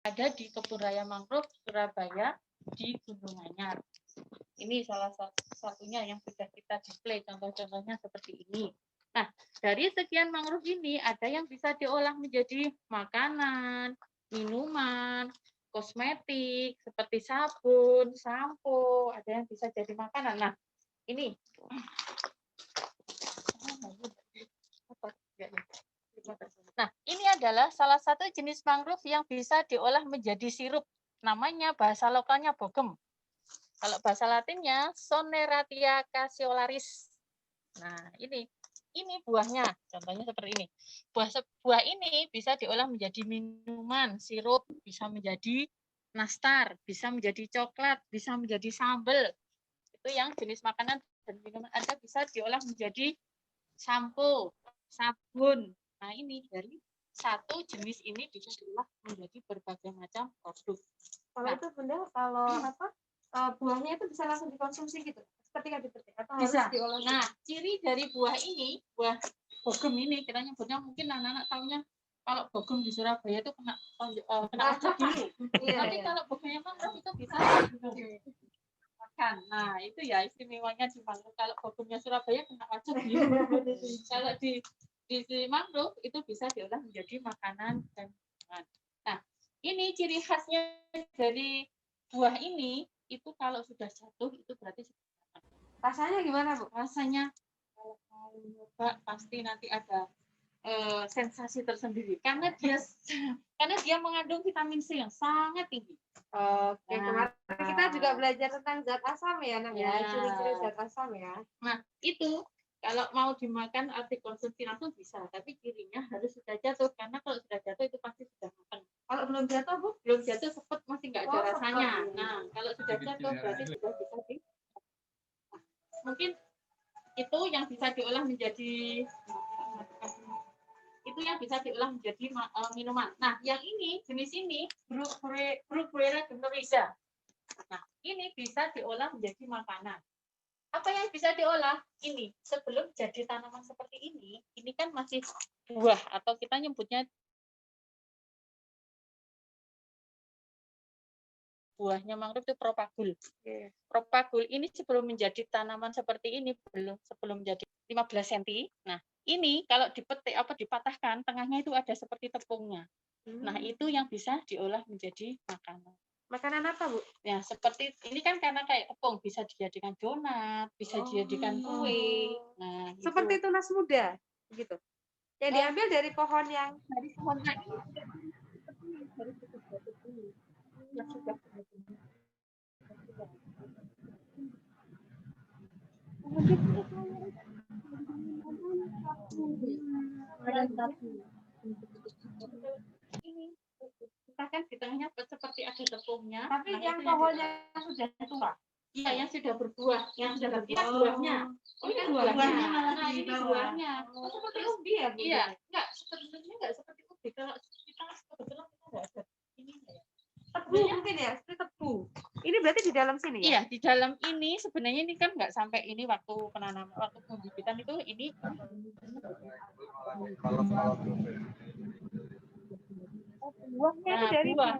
ada di Kebun Raya Mangrove Surabaya di Gunung Anyar. Ini salah satunya yang sudah kita display, contoh-contohnya seperti ini. Nah, dari sekian mangrove ini ada yang bisa diolah menjadi makanan, minuman, kosmetik seperti sabun, sampo, ada yang bisa jadi makanan. Nah, ini. Nah, ini adalah salah satu jenis mangrove yang bisa diolah menjadi sirup. Namanya bahasa lokalnya bogem. Kalau bahasa latinnya Soneratia cassiolaris. Nah, ini buahnya. Contohnya seperti ini. Buah ini bisa diolah menjadi minuman, sirup, bisa menjadi nastar, bisa menjadi coklat, bisa menjadi sambal. Itu yang jenis makanan dan minuman ada bisa diolah menjadi sampo, sabun. Nah, ini dari satu jenis ini bisa diolah menjadi berbagai macam produk. Kalau itu Bunda, kalau buahnya itu bisa langsung dikonsumsi gitu, ketika dipetik atau bisa harus diolah? Nah, ciri dari buah ini, buah bogem ini, kita nyebutnya mungkin anak-anak tahunya kalau bogem di Surabaya itu kena wajah biru. Tapi kalau bogemnya mangrove itu bisa makan. Nah, itu ya istimewanya di mangrove. Kalau bogemnya Surabaya kena wajah biru. Kalau di mangrove itu bisa diolah menjadi makanan dan minuman. Nah, ini ciri khasnya dari buah ini, itu kalau sudah jatuh itu berarti rasanya gimana, Bu? Rasanya kalau mau nyoba pasti nanti ada sensasi tersendiri karena dia mengandung vitamin C yang sangat tinggi. Oke, kemarin kita juga belajar tentang zat asam ya, Nak, ya, ciri-ciri zat asam ya. Nah, itu kalau mau dimakan atau dikonsumsi langsung bisa, tapi cirinya harus sudah jatuh, karena kalau sudah jatuh itu pasti sudah makan. Kalau belum jatuh, Bu? Belum jatuh sepet masih nggak ada rasanya. Nah, kalau sudah jatuh berarti sudah bisa mungkin itu yang bisa diolah menjadi minuman. Nah, yang ini jenis ini Bruguera generiza. Nah, ini bisa diolah menjadi makanan. Apa yang bisa diolah? Ini sebelum jadi tanaman seperti ini kan masih buah atau kita nyebutnya buahnya mangrove itu propagul. Propagul ini sebelum menjadi tanaman seperti ini, sebelum menjadi 15 cm. Nah, ini kalau dipetik dipatahkan, tengahnya itu ada seperti tepungnya. Nah, itu yang bisa diolah menjadi makanan. Makanan apa, Bu? Ya, seperti ini kan karena kayak tepung, bisa dijadikan donat, bisa dijadikan kue. Nah, seperti tunas muda, gitu. Yang diambil dari pohon yang dari pohon ini dari yang sudah ini kita kan di tengahnya seperti ada tepungnya. Tapi yang pohonnya sudah tua. Iya, yang sudah berbuah, yang sudah berbuah buahnya. Oh, ini buahnya. Nah, ini buahnya. Seperti ubi ya, Bu? Iya, sebenarnya enggak seperti ubi. Kalau kita kebetulan kita enggak ada ini ya. Tebu mungkin ya, seperti tebu. Ini berarti di dalam sini ya? Iya, di dalam ini sebenarnya ini kan enggak sampai ini waktu penanaman, waktu pembibitan itu ini. Buahnya itu dari buah.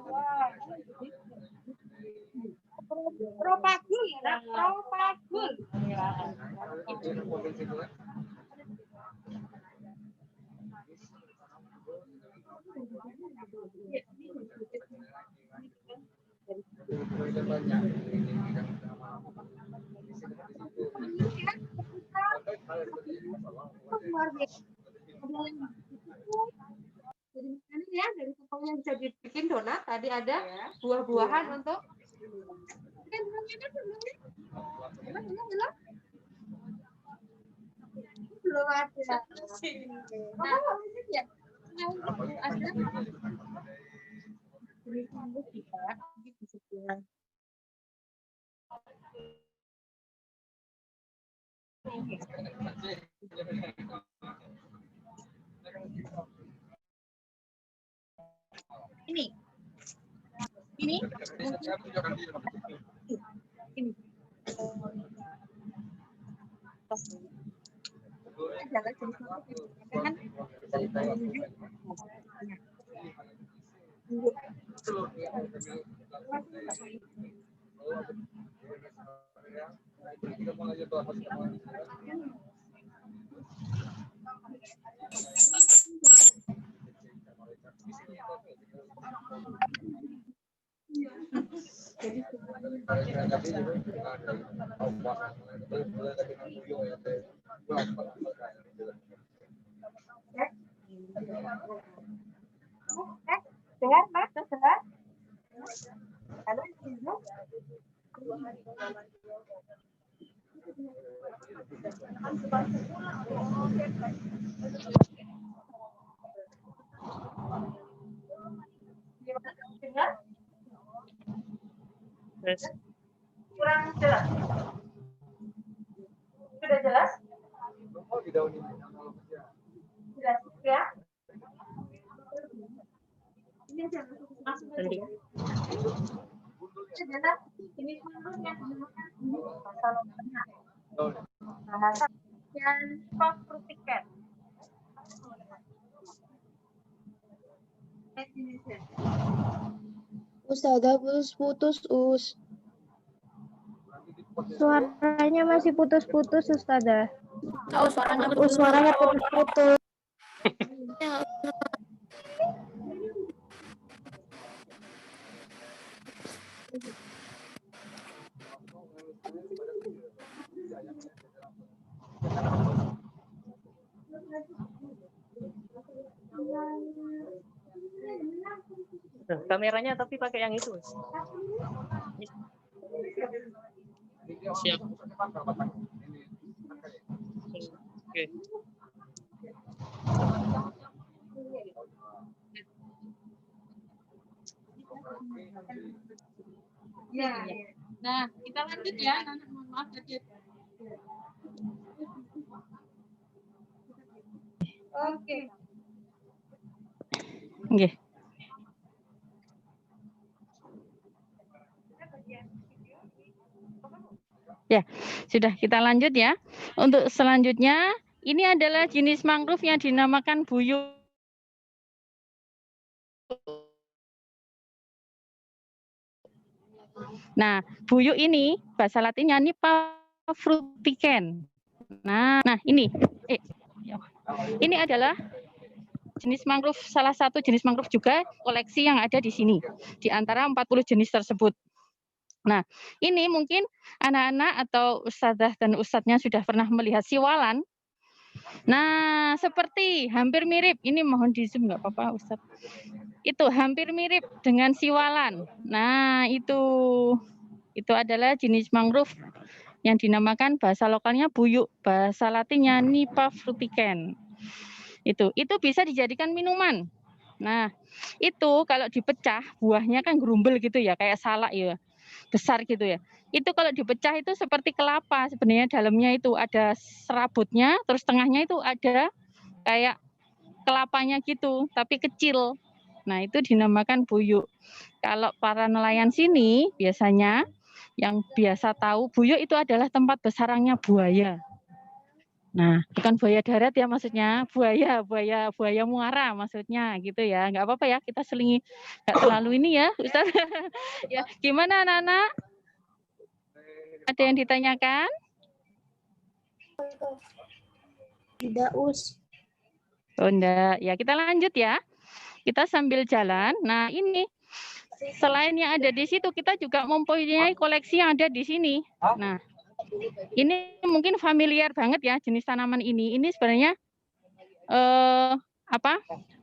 Propagul ya, propagul. Jadi ya dari tepung yang bisa dibikin donat tadi ada buah-buahan untuk belum ada. Ini Dengar, Mas? Dengar? Halo, Ibu? Dengar? Yes. Kurang jelas? Sudah jelas? Jelas, ya? Ini aja, langsung aja. Jelas, ini menurutnya pasal nomornya. Bahasa dan tiket. Ustazah putus-putus, Us. Suaranya masih putus-putus, Ustazah. Oh, suaranya Suaranya putus-putus. Kameranya tapi pakai yang itu. Siap. Oke. Ya. Nah, kita lanjut ya. Mohon maaf tadi. Oke. Nggih. Ya, sudah kita lanjut ya. Untuk selanjutnya, ini adalah jenis mangrove yang dinamakan buyuk. Nah, buyuk ini bahasa Latinnya Nipa fruticans. Nah ini adalah jenis mangrove, salah satu jenis mangrove juga koleksi yang ada di sini di antara 40 jenis tersebut. Nah, ini mungkin anak-anak atau ustadzah dan ustadznya sudah pernah melihat siwalan. Nah, seperti hampir mirip, ini mohon di zoom nggak apa-apa Ustadz. Itu hampir mirip dengan siwalan. Nah, itu adalah jenis mangrove yang dinamakan bahasa lokalnya buyuk, bahasa Latinnya Nipa fruticans. Itu bisa dijadikan minuman. Nah, itu kalau dipecah buahnya kan gerumbel gitu ya, kayak salak ya. Besar gitu ya. Itu kalau dipecah itu seperti kelapa, sebenarnya dalamnya itu ada serabutnya, terus tengahnya itu ada kayak kelapanya gitu, tapi kecil. Nah, itu dinamakan buyuk. Kalau para nelayan sini biasanya yang biasa tahu buyuk itu adalah tempat bersarangnya buaya. Nah, bukan buaya darat ya maksudnya, buaya muara maksudnya gitu ya. Enggak apa-apa ya, kita selingi enggak terlalu ini ya, Ustaz. Ya, gimana anak-anak? Ada yang ditanyakan? Tidak, Us. Oh, enggak. Ya, kita lanjut ya. Kita sambil jalan. Nah, ini selain yang ada di situ, kita juga mempunyai koleksi yang ada di sini. Nah, ini mungkin familiar banget ya jenis tanaman ini. Ini sebenarnya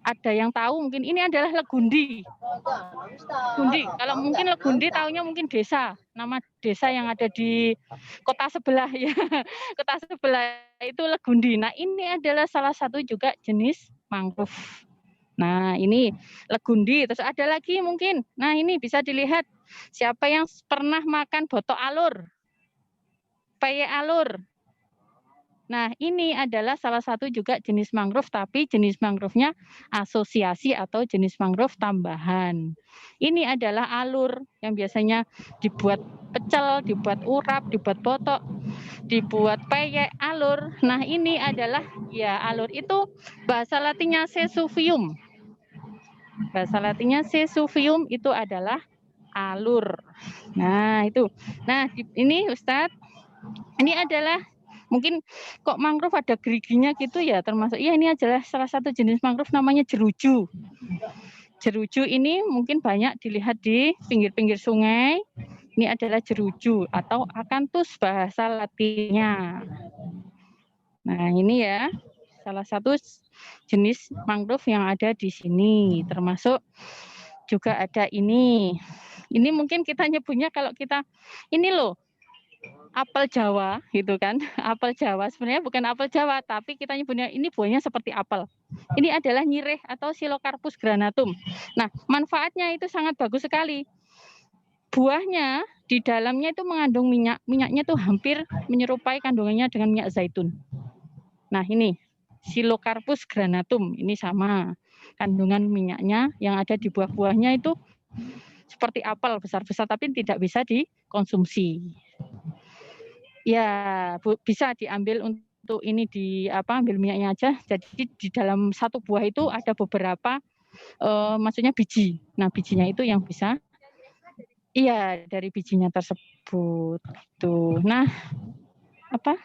ada yang tahu mungkin ini adalah legundi. Legundi. Kalau mungkin legundi taunya mungkin desa, nama desa yang ada di kota sebelah ya. Kota sebelah itu legundi. Nah, ini adalah salah satu juga jenis mangrove. Nah, ini legundi. Terus ada lagi mungkin. Nah, ini bisa dilihat siapa yang pernah makan botok alur. Peye alur. Nah, ini adalah salah satu juga jenis mangrove, tapi jenis mangrove-nya asosiasi atau jenis mangrove tambahan. Ini adalah alur yang biasanya dibuat pecel, dibuat urap, dibuat botok, dibuat peyek, alur. Nah, ini adalah ya alur itu bahasa Latinnya sesuvium. Bahasa Latinnya sesuvium itu adalah alur. Nah, itu. Nah, ini Ustadz, ini adalah mungkin kok mangrove ada geriginya gitu ya, termasuk ya ini adalah salah satu jenis mangrove namanya jeruju. Jeruju ini mungkin banyak dilihat di pinggir-pinggir sungai. Ini adalah jeruju atau akanthus bahasa Latinnya. Nah, ini ya salah satu jenis mangrove yang ada di sini, termasuk juga ada ini. Ini mungkin kita nyebutnya kalau kita ini loh apel Jawa gitu kan. Apel Jawa sebenarnya bukan apel Jawa, tapi kita nyebutnya ini buahnya seperti apel. Ini adalah nyireh atau Psilocarpus granatum. Nah, manfaatnya itu sangat bagus sekali. Buahnya di dalamnya itu mengandung minyak. Minyaknya itu hampir menyerupai kandungannya dengan minyak zaitun. Nah, ini Psilocarpus granatum, ini sama kandungan minyaknya yang ada di buah-buahnya itu seperti apel besar-besar tapi tidak bisa dikonsumsi. Ya, bisa diambil untuk ini ambil minyaknya aja. Jadi di dalam satu buah itu ada beberapa maksudnya biji. Nah, bijinya itu yang bisa iya dari bijinya tersebut. Tuh. Nah, apa?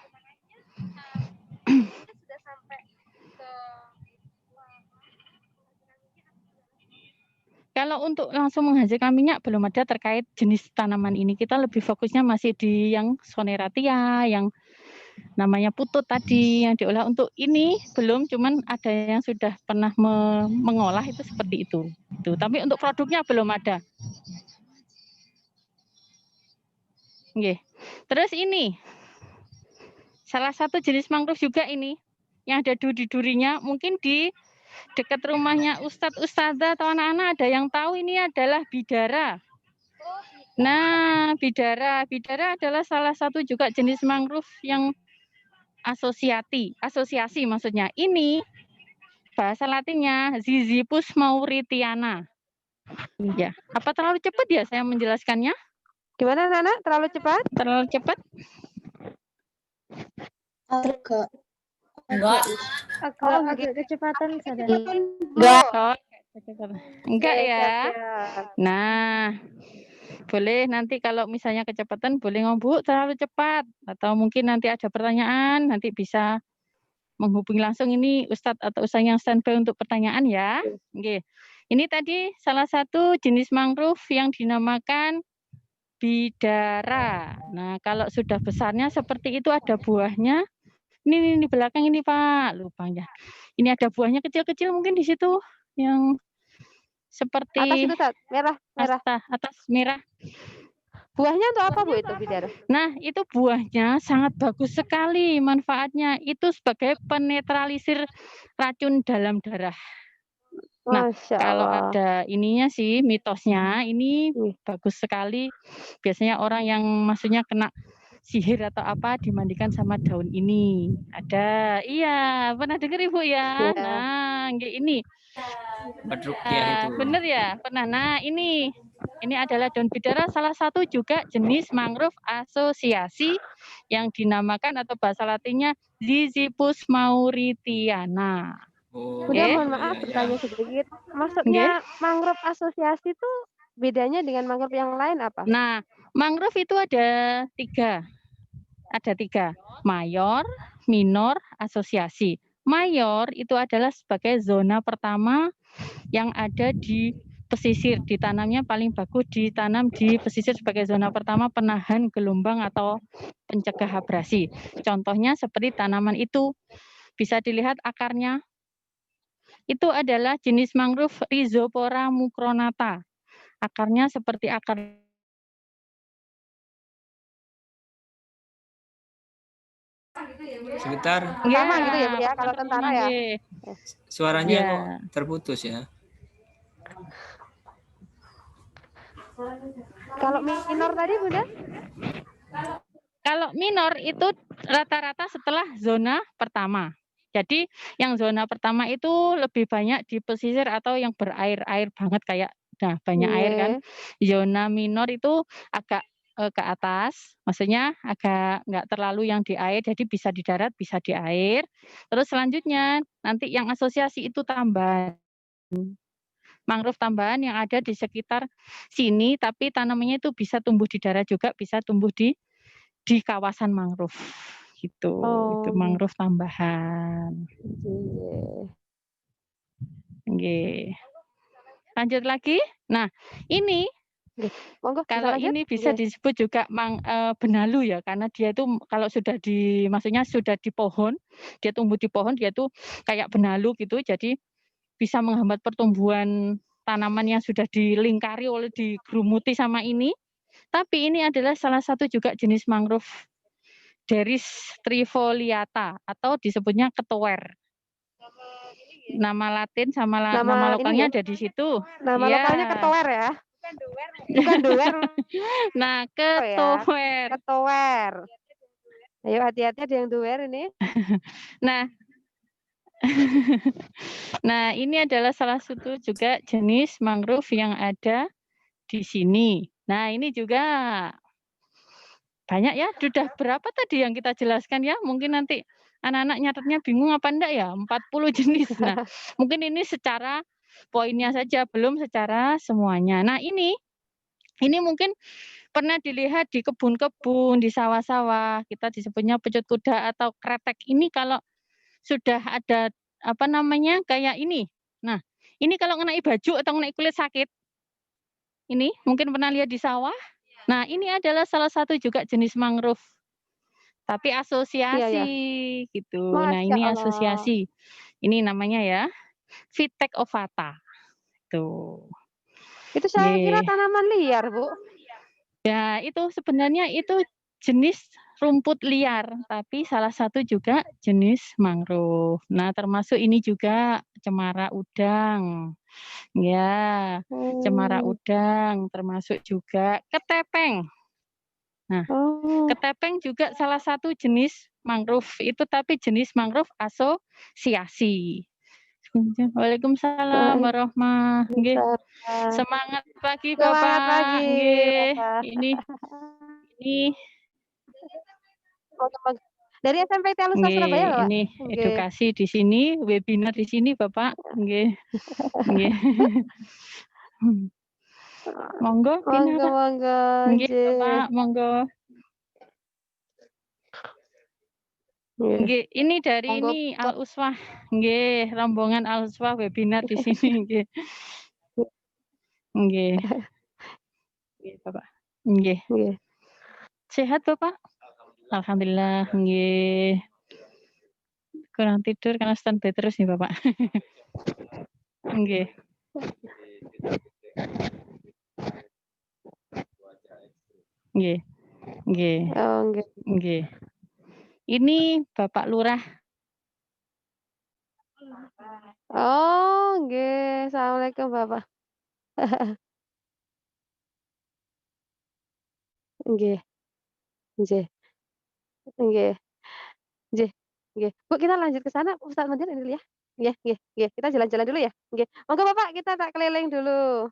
Kalau untuk langsung menghasilkan minyak belum ada terkait jenis tanaman ini. Kita lebih fokusnya masih di yang Soneratia, yang namanya putut tadi yang diolah. Untuk ini belum, cuman ada yang sudah pernah mengolah itu seperti itu. Tapi untuk produknya belum ada. Oke. Terus ini salah satu jenis mangrove juga ini yang ada duri-durinya, mungkin di dekat rumahnya Ustadz Ustadzah atau anak-anak ada yang tahu ini adalah bidara. Nah, bidara adalah salah satu juga jenis mangrove yang asosiasi maksudnya. Ini bahasa Latinnya Ziziphus mauritiana. Ya, apa terlalu cepat ya saya menjelaskannya? Gimana Nana? Terlalu cepat? Terlalu cepat? Agak kecepatan sadar. Enggak ya. Nah, boleh nanti kalau misalnya kecepatan boleh ngomong terlalu cepat atau mungkin nanti ada pertanyaan nanti bisa menghubungi langsung ini Ustadz atau Ustadz yang standby untuk pertanyaan ya. Oke. Ini tadi salah satu jenis mangrove yang dinamakan bidara. Nah, kalau sudah besarnya seperti itu ada buahnya. Ini di belakang ini Pak, lupa ya. Ini ada buahnya kecil-kecil mungkin di situ yang seperti atas itu merah. Atas merah. Buahnya untuk apa Bu itu bidara? Nah, itu buahnya sangat bagus sekali manfaatnya. Itu sebagai penetralisir racun dalam darah. Nah, kalau ada ininya sih mitosnya ini bagus sekali. Biasanya orang yang maksudnya kena sihir atau apa dimandikan sama daun ini. Ada, iya, pernah dengar Ibu ya? Nah, ini. Bener ya, pernah. Nah, ini adalah daun bidara, salah satu juga jenis mangrove asosiasi yang dinamakan atau bahasa Latinnya Ziziphus mauritiana. Udah mohon maaf bertanya sedikit. Maksudnya mangrove asosiasi itu bedanya dengan mangrove yang lain apa? Nah, mangrove itu ada tiga. Ada tiga, mayor, minor, asosiasi. Mayor itu adalah sebagai zona pertama yang ada di pesisir. Ditanamnya paling bagus ditanam di pesisir sebagai zona pertama penahan gelombang atau pencegah abrasi. Contohnya seperti tanaman itu. Bisa dilihat akarnya. Itu adalah jenis mangrove Rhizopora mucronata. Akarnya seperti akar Sebentar. Sama gitu ya Bu ya kalau tentara ya. Suaranya kok terputus ya. Kalau minor tadi Bunda? Kalau minor itu rata-rata setelah zona pertama. Jadi yang zona pertama itu lebih banyak di pesisir atau yang berair-air banget kayak banyak air kan. Zona minor itu agak ke atas, maksudnya agak nggak terlalu yang di air, jadi bisa di darat, bisa di air. Terus selanjutnya nanti yang asosiasi itu tambahan. mangrove tambahan yang ada di sekitar sini, tapi tanamannya itu bisa tumbuh di darat juga, bisa tumbuh di kawasan mangrove gitu. Itu Oh, mangrove tambahan. Nggih. Lanjut lagi. Nah, ini monggo bisa kalau lanjut. ini bisa Nggih. disebut juga benalu ya, karena dia itu kalau sudah maksudnya sudah di pohon, dia tumbuh di pohon, dia tuh kayak benalu gitu, jadi bisa menghambat pertumbuhan tanaman yang sudah dilingkari oleh digerumuti sama ini. Tapi ini adalah salah satu juga jenis mangrove Deris trifoliata atau disebutnya ketuwer. Nama Latin sama nama Nama ini lokalnya ya. ada di situ. Nama Iya. lokalnya ketuwer ya. Bukan doer. Nah, Oh ya. ketuwer. Ketuwer. Ayo hati-hati ada yang doer ini. Nah, nah ini adalah salah satu juga jenis mangrove yang ada di sini. Nah, ini juga banyak ya. Sudah berapa tadi yang kita jelaskan ya? Mungkin nanti anak-anak nyatetnya bingung apa enggak ya? 40 jenis. Nah, mungkin ini secara poinnya saja, belum secara semuanya. Nah, ini mungkin pernah dilihat di kebun-kebun, di sawah-sawah. Kita disebutnya pecut kuda atau kretek. Ini kalau sudah ada apa namanya kayak ini. Nah, ini kalau ngenai baju atau ngenai kulit sakit. Ini mungkin pernah lihat di sawah. Nah, ini adalah salah satu juga jenis mangrove. Tapi asosiasi gitu. Nah, Masya ini Allah. asosiasi. Ini namanya ya Vitek ovata. Tuh. Itu saya kira tanaman liar, Bu. Ya, itu sebenarnya itu jenis rumput liar, tapi salah satu juga jenis mangrove. Nah, termasuk ini juga cemara udang. Ya, cemara udang, termasuk juga ketepeng. Nah, ketepeng juga salah satu jenis mangrove itu, tapi jenis mangrove asosiasi. Waalaikumsalam warahmatullahi. Semangat pagi Bapak. Semangat pagi. Ini dari SMP Telusa Surabaya, Pak? Ini edukasi di sini, webinar di sini, Bapak. Nggih. Nggih. Monggo, monggo. Nggih, Bapak, monggo. Nggih, ini dari monggo. ini Al-Uswah. Nggih, rombongan Al-Uswah webinar di sini, nggih. Nggih. Nggih, Bapak. Nggih. Sehat, Bapak? Alhamdulillah, nggih. Kurang tidur karena standby terus nih, Bapak. Nggih. Nggih. Nggih. Oh, nggih. Nggih. Ini Bapak Lurah. Oh, nggih. Assalamualaikum, Bapak. Nggih. Nggih. Nggih. Nggih. Nggih. Bu, kita lanjut ke sana, Ustaz Madir ini dulu ya. Nggih, nggih, nggih. Kita jalan-jalan dulu ya. Nggih. Monggo Bapak, kita tak keliling dulu.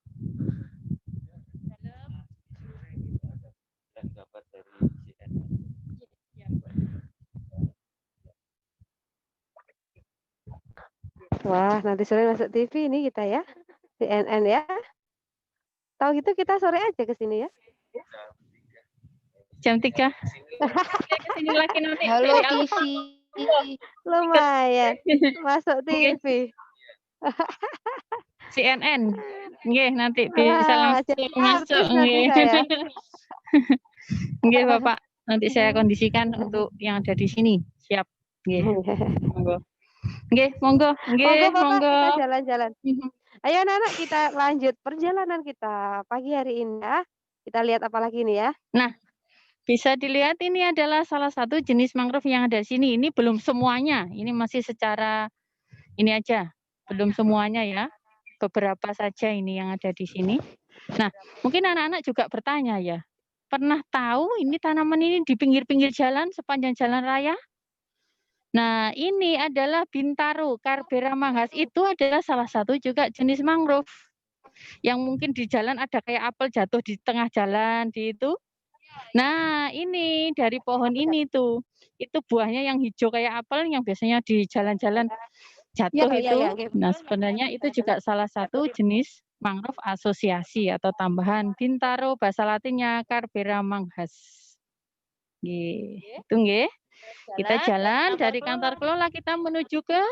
Wah, nanti sore masuk TV ini kita ya. CNN ya. Tahu gitu kita sore aja ke sini ya. Jam 3. Kesini lagi nanti. Halo TV. Lumayan. Masuk TV. CNN. Nggih, nanti bisa langsung masuk nggih. Nggih, Bapak. Nanti saya kondisikan untuk yang ada di sini. Siap. Nggih. Monggo. Nggih, monggo. Nggih, monggo. Kita jalan-jalan. Ayo anak-anak kita lanjut perjalanan kita pagi hari ini ya. Kita lihat apa lagi nih ya. Nah, bisa dilihat ini adalah salah satu jenis mangrove yang ada di sini. Ini belum semuanya. Ini masih secara ini aja. Belum semuanya ya. Beberapa saja ini yang ada di sini. Nah, mungkin anak-anak juga bertanya ya. Pernah tahu ini tanaman ini di pinggir-pinggir jalan sepanjang jalan raya? Nah, ini adalah Bintaro Carbera manghas. Itu adalah salah satu juga jenis mangrove. Yang mungkin di jalan ada kayak apel jatuh di tengah jalan di itu. Nah, ini dari pohon ini tuh. Itu buahnya yang hijau kayak apel yang biasanya di jalan-jalan jatuh iya, itu. iya, nggih. Nah, sebenarnya itu juga salah satu jenis mangrove asosiasi atau tambahan. Bintaro bahasa Latinnya Carbera manghas. Nggih, itu nggih. Kita jalan dari kantor kelola kita menuju ke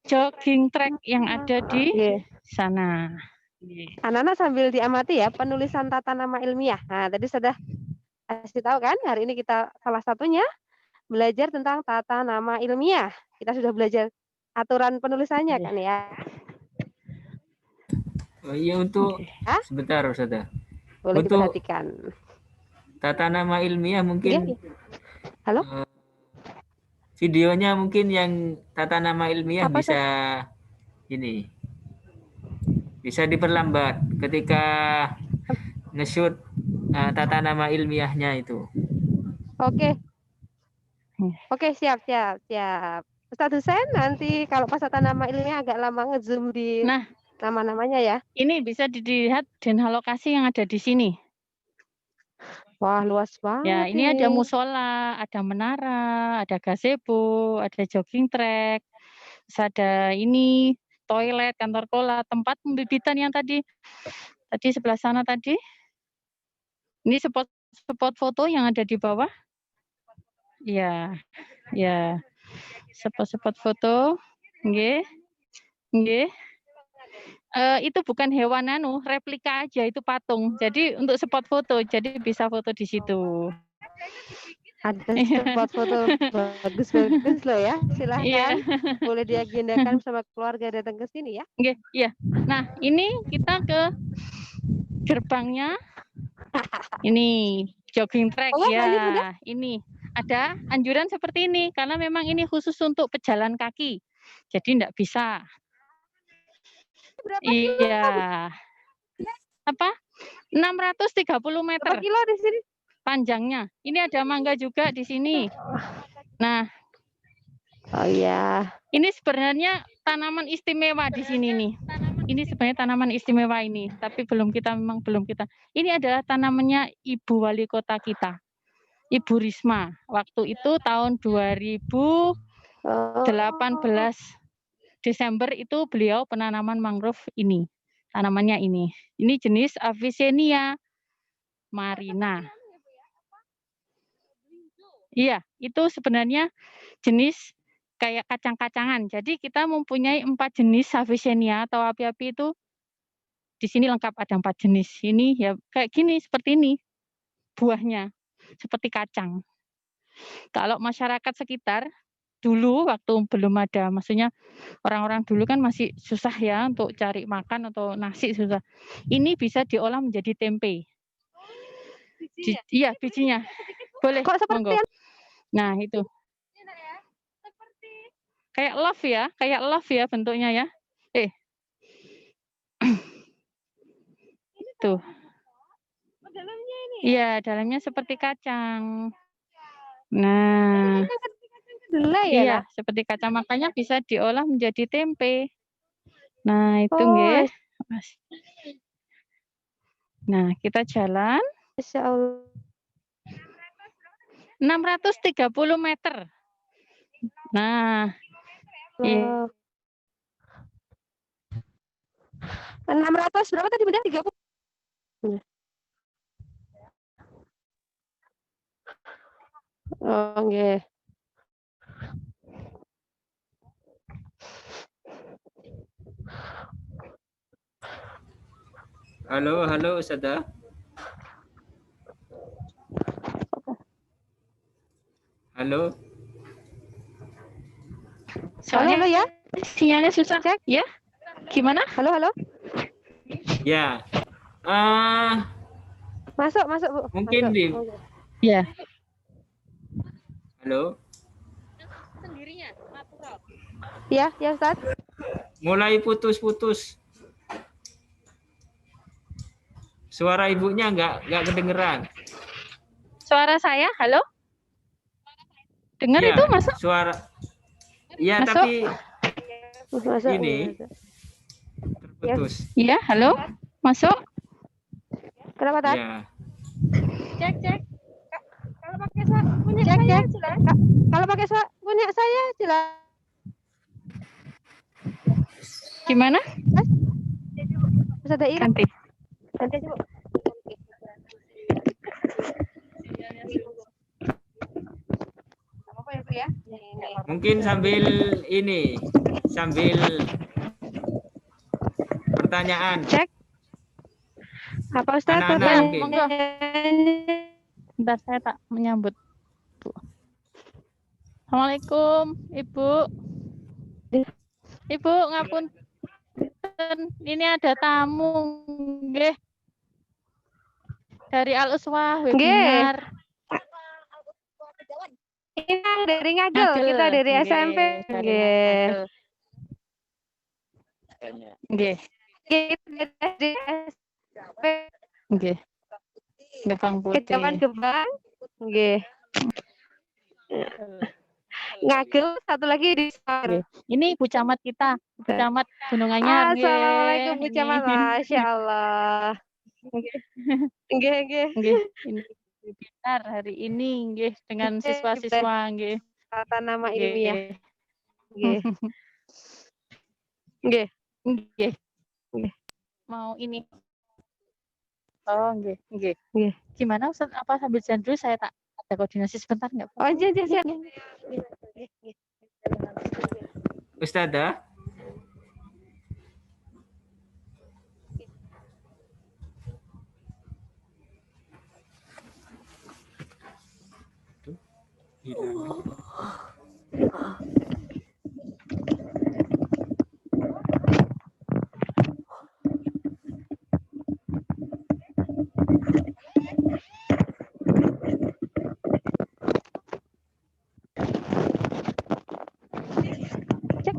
jogging track yang ada di Nggih. sana. Nggih. Anak-anak sambil diamati ya penulisan tata nama ilmiah. Nah, tadi sudah kasih tahu kan, hari ini kita salah satunya belajar tentang tata nama ilmiah. Kita sudah belajar aturan penulisannya Iya. kan ya. Oh iya, untuk Hah? sebentar Ustazah. Boleh Untuk diperhatikan. tata nama ilmiah mungkin Iya. Halo? videonya mungkin yang tata nama ilmiah Apa, bisa ini. Bisa diperlambat ketika nge-shoot tata nama ilmiahnya itu. Oke. Oke, siap. Ustadz Hussein nanti kalau pas tata nama ilmiah agak lama ngezoom di Nah, nama-namanya ya. ini bisa dilihat denah lokasi yang ada di sini. Wah, luas banget Ya, ini ada musola, ada menara, ada gazebo, ada jogging track, terus ada ini toilet, kantor kelola, tempat pembibitan yang tadi sebelah sana tadi. Ini spot foto yang ada di bawah. Ya, spot foto, nggih. Itu bukan hewan replika aja, itu patung. Jadi untuk spot foto, jadi bisa foto di situ. Ada spot foto bagus loh ya. Silahkan, boleh diagendakan bersama keluarga datang ke sini ya. Iya. Nah, ini kita ke gerbangnya. Ini jogging track ya. Ini ada anjuran seperti ini karena memang ini khusus untuk pejalan kaki. Jadi enggak bisa. Berapa iya. Apa? 630 meter. Berapa kilo di sini? Panjangnya. Ini ada mangga juga di sini. Nah. Oh iya. Ini sebenarnya tanaman istimewa di sini nih. Ini sebenarnya tanaman istimewa ini, tapi belum kita. Ini adalah tanamannya Ibu Wali Kota kita, Ibu Risma. Waktu itu tahun 2018 Desember itu beliau penanaman mangrove ini. Tanamannya ini. Ini jenis Avicennia marina. Iya, itu sebenarnya jenis kayak kacang-kacangan. Jadi kita mempunyai 4 jenis Avicennia atau api-api itu di sini lengkap ada 4 jenis. Ini ya kayak gini seperti ini buahnya seperti kacang. Kalau masyarakat sekitar dulu waktu belum ada, maksudnya orang-orang dulu kan masih susah ya untuk cari makan atau nasi susah. Ini bisa diolah menjadi tempe. Iya bijinya. Boleh. Kok seperti Nah itu. Kayak love ya bentuknya ya. Tuh. Dalamnya ini. Iya, dalamnya seperti kacang. Nah. Iya, seperti kacang, makanya bisa diolah menjadi tempe. Nah, itu nggih. Nah, kita jalan. Masya Allah. 630 meter. Nah, iya. 600 berapa tadi benar 30? Oh, nggih. Halo Ustazah. Halo. Soalnya halo ya. Sinyalnya susah. Cek. Ya. Gimana? Halo. Ya. Masuk, Bu. Mungkin di. Ya. Halo. Sendirinya, natural. Ya, Ustaz. Mulai putus-putus. Suara ibunya nggak kedengeran. Suara saya, halo? Dengar Ya, itu masuk? Suara. Ya, masuk? tapi Masuk. ini terputus. Iya, halo? Masuk? Kenapa, Tat? Ya. Cek. Kalau pakai punya saya jelas. Kalau pakai punya saya jelas. Gimana? Ustazah Ira. Ganti. Ganti aja, Bu. Nggak apa-apa ya, Bu ya. Ini. Mungkin sambil ini, sambil pertanyaan. Cek. Apa Ustaz Anak-anak mungkin. pertanyaannya? Bentar saya tak menyambut. Bu. Assalamualaikum, Ibu. Ibu, ngapunten, ini ada tamu, nggih. Dari Al-Uswah webinar. Ini dari Ngagel, Ngagel, kita dari nggih, SMP. dari Nggih. Ngagel. Nggih, Kita dari SMP. nggih. Gebang Kejaman Putih. Gebang. Nggih. Ngagel, satu lagi di Sor. Nggih. Ini Ibu Camat kita, Ibu Camat Gunung Anyar. nggih. Assalamualaikum Bu Ini. Camat. Masya Allah. Nggih, nggih. Nggih, ini webinar hari ini nggih dengan siswa-siswa nggih. Tata nama Nggih. ilmiah. Nggih. Nggih. Nggih. Nggih. Mau ini. Oh, nggih, nggih. Nggih. Gimana Ustaz? Apa sambil jalan dulu saya tak ada koordinasi sebentar enggak? Oh, iya. Ustazah,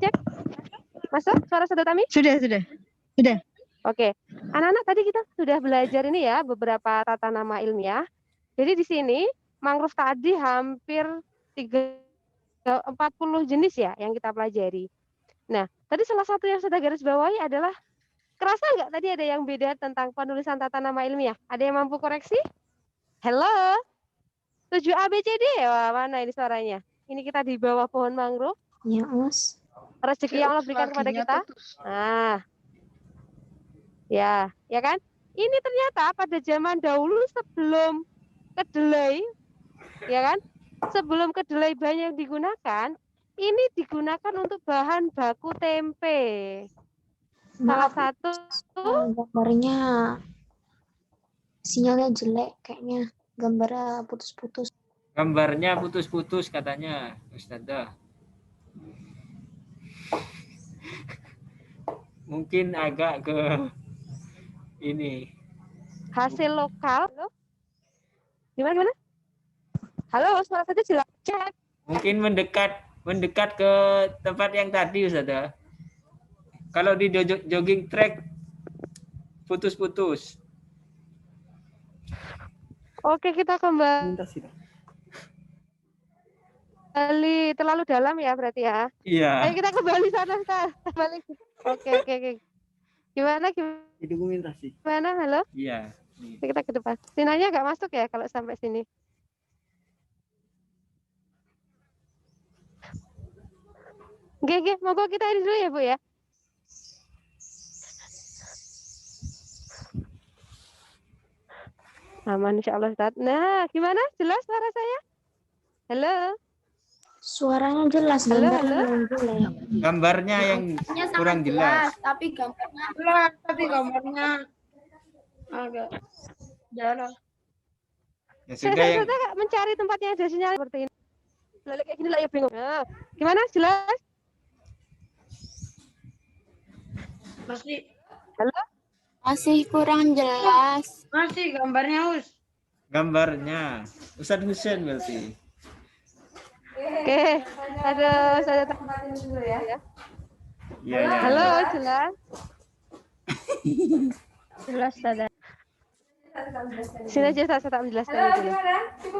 Cek. Masuk suara Saudara Tami? Sudah. Oke. Anak-anak tadi kita sudah belajar ini ya beberapa tata nama ilmiah. Jadi di sini mangrove tadi hampir 40 jenis ya yang kita pelajari. Nah, tadi salah satu yang sudah garis bawahi adalah kerasa nggak tadi ada yang beda tentang penulisan tata nama ilmiah? Ada yang mampu koreksi? Halo? 7ABCD? Wah, mana ini suaranya? Ini kita di bawah pohon mangrove. Ya, Mas. Rezeki yang Allah berikan kepada kita. Nah, ya kan? Ini ternyata pada zaman dahulu sebelum kedelai, ya kan? Sebelum kedelai banyak digunakan, ini digunakan untuk bahan baku tempe. Salah Maaf, satu gambarnya sinyalnya jelek kayaknya. Gambarnya putus-putus. gambarnya putus-putus katanya, Ustazah. Mungkin agak ke ini. hasil lokal. Halo? Gimana? Halo, suara saja jelas. Cek. Mungkin mendekat ke tempat yang tadi, Ustazah. Kalau di jogging track putus-putus. Oke, kita kembali. Terlalu dalam ya berarti ya. Iya. Ayo kita kembali sana, kembali. Oke. Gimana? Halo? Iya. Kita ke depan. Sinanya nggak masuk ya kalau sampai sini. Oke. Monggo kita ini dulu ya, Bu ya. Aman insya Allah, Ustaz. Nah, gimana? Jelas suara saya? Halo? Suaranya jelas, Halo, gambarnya halo? kurang jelek. Gambarnya yang kurang jelas. Tapi gambarnya agak jarang. Ya Saya sudah yang nggak mencari tempat yang ada sinyal seperti ini. Lalu kayak gini lah ya bingung. Nah, gimana? Jelas? Masih Masih kurang jelas. gambarnya gambarnya. Ustadz Husain berarti. Oke. Aduh, saya tempatin dulu ya. Iya, ya. Halo, jelas? Jelas, Ustazah. Sini aja saya tak menjelaskan dulu.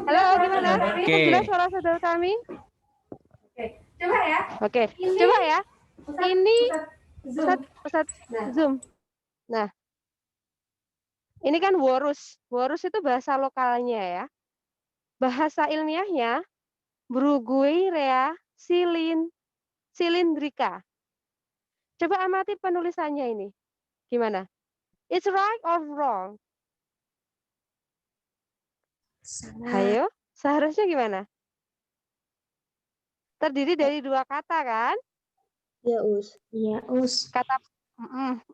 Halo, gimana? Oke. Jelas suara saudara kami? Coba ya. Oke, coba ya. Ini Ustaz Zoom. Nah, ini kan worus. Worus itu bahasa lokalnya ya. Bahasa ilmiahnya Bruguiera cylindrica. Coba amati penulisannya ini. Gimana? It's right or wrong? Ayo, seharusnya gimana? Terdiri dari dua kata kan? Ya, Us. Iya, Us. Kata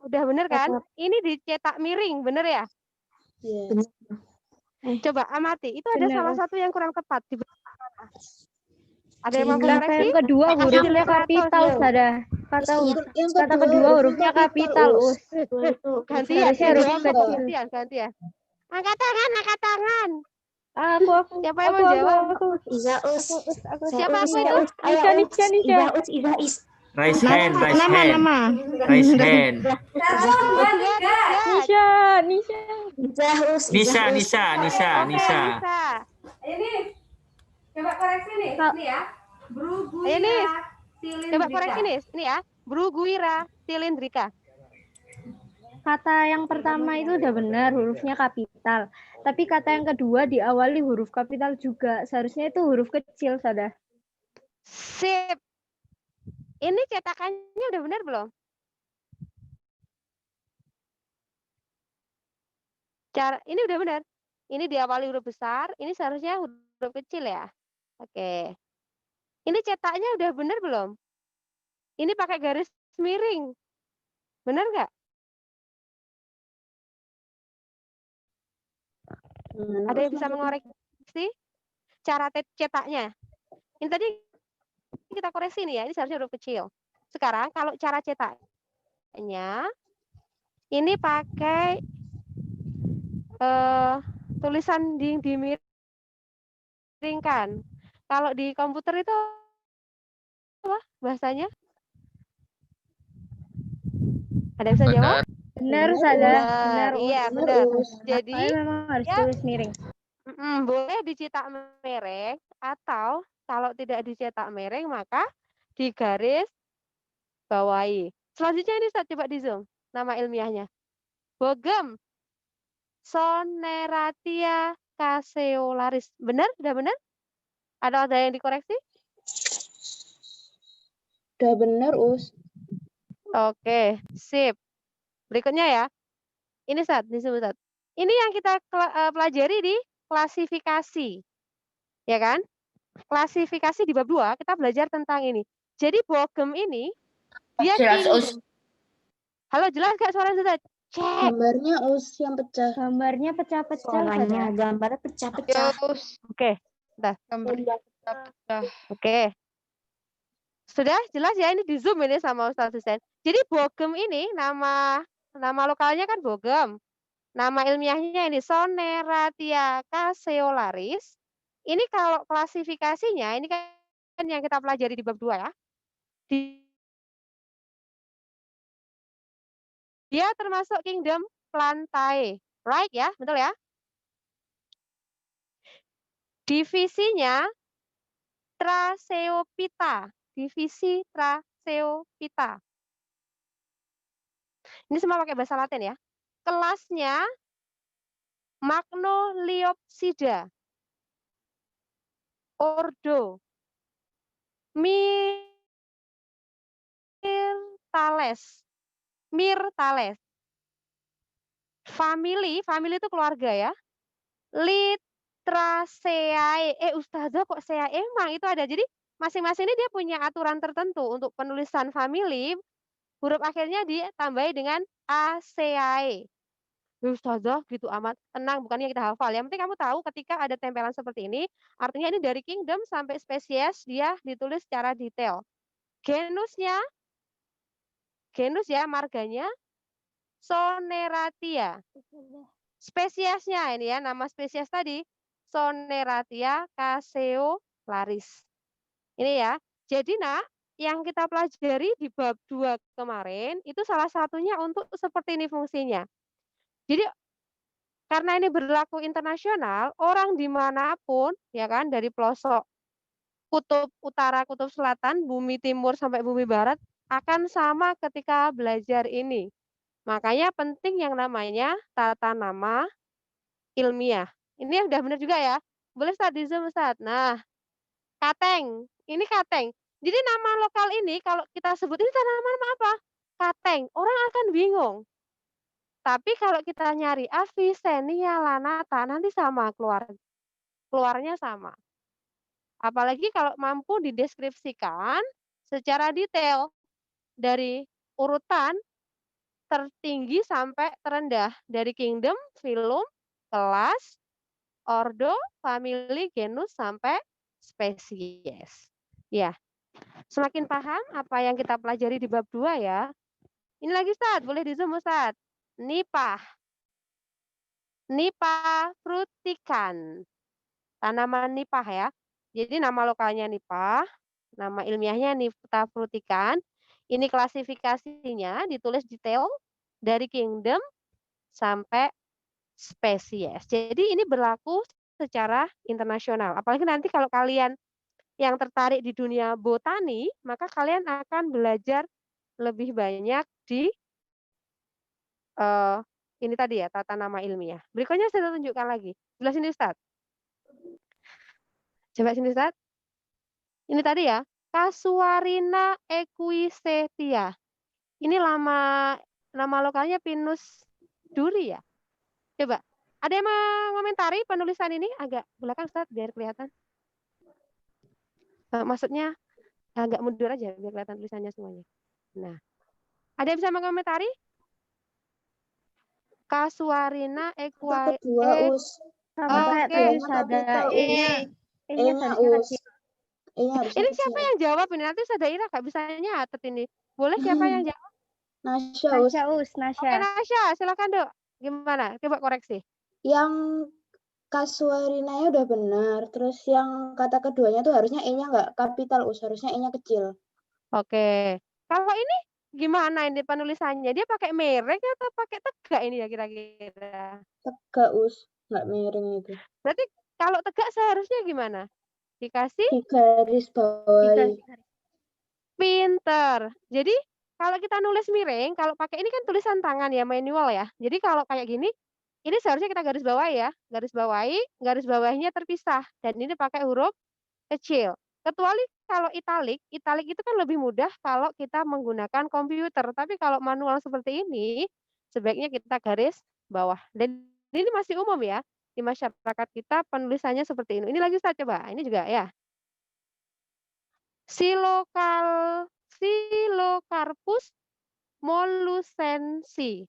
udah bener kan? Kata- Ini dicetak miring, bener ya? Iya. Coba amati, itu ada Bener, salah Us. satu yang kurang tepat di belakang mana? Ada yang mau Kata Kata koreksi? yang kedua hurufnya kapital, Sada. Kata kedua hurufnya kapital, Us. Gantian, Harusnya hurufnya kecil. gantian. Angkat tangan, angkat tangan. Aku. Siapa yang mau jawab? Iza, Us. Siapa aku itu? Nisha. Iza, Is. Raise hand, raise Nama, hand, nama. raise hand. Nisha. Iza, Us. Nisa, Nisa, Nisa, Oke, Nisa. Nisa. Ini coba koreksi nih. Ini ya. Ayo, Nis. Silindrika. Coba koreksi nih, ini ya. Bruguira silindrika. Kata yang pertama itu udah benar, hurufnya kapital. Tapi kata yang kedua diawali huruf kapital juga. Seharusnya itu huruf kecil, Sada. Sip. Ini cetakannya udah benar belum? Ini udah benar. Ini diawali huruf besar, ini seharusnya huruf kecil ya. Oke. Ini cetaknya udah benar belum? Ini pakai garis miring. Benar nggak? Ada yang bisa mengoreksi cara cetaknya? Ini tadi kita koreksi nih ya, ini seharusnya huruf kecil. Sekarang kalau cara cetaknya, ini pakai tulisan dimiringkan. Kalau di komputer itu apa bahasanya? Ada yang bisa jawab? Benar, Sada. Benar, Iya, Us. benar. Jadi Soalnya memang harus ya, tulis miring. boleh dicetak miring atau kalau tidak dicetak miring maka digaris bawahi. Selanjutnya ini saya coba di zoom nama ilmiahnya. Bogem Soneratia caseolaris. Benar? Sudah benar? Ada yang dikoreksi? Udah bener, Us. Oke, sip. Berikutnya ya. Ini disebut Sat. Ini yang kita pelajari di klasifikasi. Ya kan? Klasifikasi di bab 2 kita belajar tentang ini. Jadi bogem ini dia kingdom. Halo, jelas gak suara Sat? Cek. Gambarnya, Us, yang pecah. Gambarnya pecah-pecah, Suaranya, Sada. gambarnya pecah-pecah. Oke. Oke. Sudah jelas ya, ini di zoom ini sama Ustaz Husain. Jadi bogem ini nama lokalnya kan bogem. Nama ilmiahnya ini Soneratia caseolaris. Ini kalau klasifikasinya ini kan yang kita pelajari di bab 2 ya. Dia termasuk kingdom Plantae. Right ya, betul ya? Divisinya Tracheophyta. Divisi Tracheophyta. Ini semua pakai bahasa Latin ya. Kelasnya Magnoliopsida. Ordo Myrtales. Family itu keluarga ya. Litraceae. Ustazah kok sea emang itu ada. Jadi masing-masing ini dia punya aturan tertentu untuk penulisan family. Huruf akhirnya ditambahi dengan ACAE. Ustazah gitu amat. Tenang, bukannya kita hafal. Yang penting kamu tahu ketika ada tempelan seperti ini, artinya ini dari kingdom sampai spesies dia ditulis secara detail. Genus ya, marganya Soneratia. Spesiesnya ini ya, nama spesies tadi Soneratia caseolaris. Ini ya. Jadi nak, yang kita pelajari di bab 2 kemarin itu salah satunya untuk seperti ini fungsinya. Jadi karena ini berlaku internasional, orang dimanapun ya kan dari pelosok kutub utara, kutub selatan, bumi timur sampai bumi barat akan sama ketika belajar ini. Makanya penting yang namanya tata nama ilmiah. Ini udah benar juga ya. Boleh Ustaz di zoom Ustaz. Nah, Kateng. Ini Kateng. Jadi nama lokal ini kalau kita sebut ini nama apa? Kateng, orang akan bingung. Tapi kalau kita nyari Avicennia lanata, nanti sama keluarnya sama. Apalagi kalau mampu dideskripsikan secara detail dari urutan tertinggi sampai terendah, dari kingdom, filum, kelas, ordo, family, genus, sampai spesies. Ya, semakin paham apa yang kita pelajari di bab 2 ya. Ini lagi Ustaz, boleh di zoom Ustaz. Nipah. Nipah frutikan. Tanaman nipah ya. Jadi nama lokalnya nipah, nama ilmiahnya Nipah frutikan. Ini klasifikasinya ditulis detail dari kingdom sampai spesies. Jadi ini berlaku secara internasional. Apalagi nanti kalau kalian yang tertarik di dunia botani, maka kalian akan belajar lebih banyak di ini tadi ya, tata nama ilmiah. Berikutnya saya tunjukkan lagi. Sebelah sini Ustaz. Coba sini Ustaz. Ini tadi ya, Casuarina equisetia. Ini nama lokalnya Pinus duri ya. Coba, ada yang mengomentari penulisan ini? Agak belakang Ustaz, biar kelihatan. Maksudnya agak mundur aja, biar kelihatan tulisannya semuanya. Nah, ada yang bisa mengomentari? Casuarina kedua us. Sampai Oke. harus ada E-nya harusnya kecil. Ini siapa yang jawab ini? Nanti Sadaira nggak bisa nyatet ini. Boleh siapa yang jawab? Nasya us. Oke, Nasya, silakan Dok. Gimana? Coba koreksi. Yang kasuarinanya udah benar. Terus yang kata keduanya tuh harusnya E-nya nggak kapital us, harusnya E-nya kecil. Oke. Kalau ini gimana ini penulisannya? Dia pakai merek atau pakai tegak ini ya kira-kira? Tegak us, nggak miring itu. Berarti kalau tegak seharusnya gimana? Dikasih? Di garis bawahi. Pinter. Jadi kalau kita nulis miring, kalau pakai ini kan tulisan tangan ya, manual ya. Jadi kalau kayak gini, ini seharusnya kita garis bawahi ya. Garis bawahi, garis bawahnya terpisah. Dan ini pakai huruf kecil. Kecuali kalau italik itu kan lebih mudah kalau kita menggunakan komputer. Tapi kalau manual seperti ini, sebaiknya kita garis bawah. Dan ini masih umum ya. Di masyarakat kita penulisannya seperti ini. Ini lagi saya coba. Ini juga ya. Silocarpus mollusensi.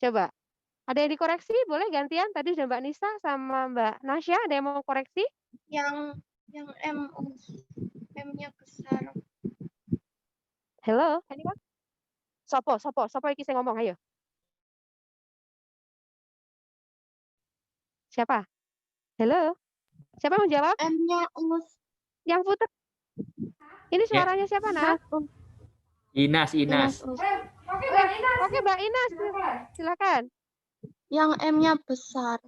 Coba. Ada yang dikoreksi? Boleh gantian? Tadi sudah Mbak Nisa sama Mbak Nasya. Ada yang mau koreksi? Yang M-nya besar. Halo, anyone? Sopo iki sing ngomong, ayo. Siapa? Halo? Siapa yang menjawab? M-nya us. Yang putar. Ini suaranya siapa, Nak? Inas. Oke, Mbak Inas. Silakan. Yang M-nya besar.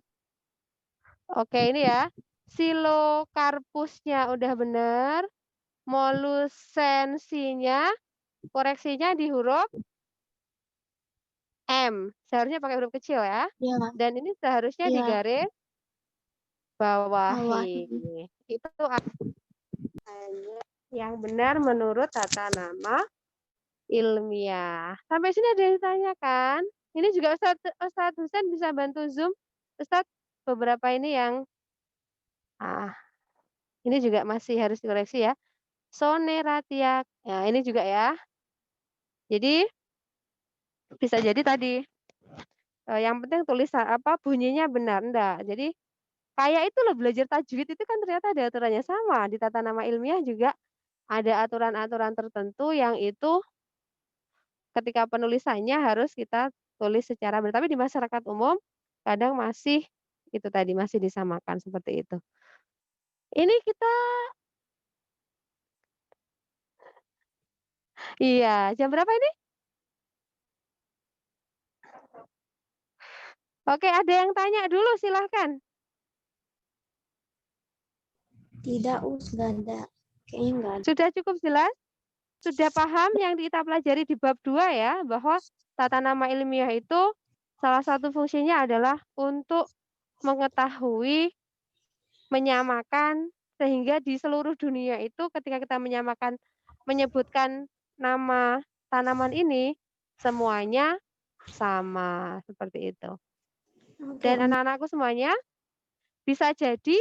Oke, ini ya. Silocarpusnya udah benar. Mollusensinya, koreksinya di huruf M. Seharusnya pakai huruf kecil ya. Ya. Dan ini seharusnya di garis bawahi. Itu yang benar menurut tata nama ilmiah. Sampai sini ada yang ditanyakan? Ini juga Ustadz Husain bisa bantu Zoom. Ustadz, beberapa ini yang ini juga masih harus dikoreksi ya. Soneratia. Nah, ini juga ya. Jadi bisa jadi tadi yang penting tulisan bunyinya benar enggak. Jadi kayak itu loh, belajar tajwid itu kan ternyata ada aturannya sama. Di tata nama ilmiah juga ada aturan-aturan tertentu yang itu ketika penulisannya harus kita tulis secara benar. Tapi di masyarakat umum kadang masih itu tadi masih disamakan seperti itu. Ini kita iya, jam berapa ini? Oke, ada yang tanya dulu, silahkan. Tidak us, nggak ada. Kayaknya nggak ada. Sudah cukup jelas? Sudah paham yang kita pelajari di bab 2 ya, bahwa tata nama ilmiah itu salah satu fungsinya adalah untuk mengetahui, menyamakan, sehingga di seluruh dunia itu ketika kita menyamakan, menyebutkan nama tanaman ini semuanya sama seperti itu. Dan anak-anakku semuanya bisa jadi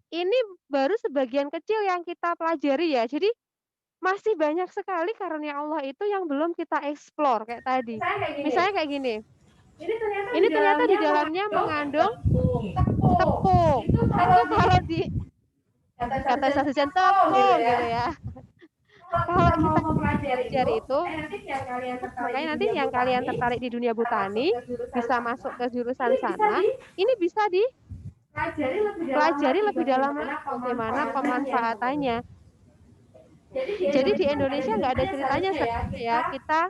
ini baru sebagian kecil yang kita pelajari ya. Jadi masih banyak sekali karunia Allah itu yang belum kita explore kayak tadi. Misalnya kayak gini. Ini ternyata di dalamnya mengandung tepung. Itu kalau di kata sasaran tepung gitu ya. Kalau kita pelajari itu, makanya nanti yang kalian tertarik di dunia botani bisa masuk ke jurusan sana. Ini bisa dipelajari lebih dalam bagaimana pemanfaatannya. Jadi di Indonesia nggak ada ceritanya ya kita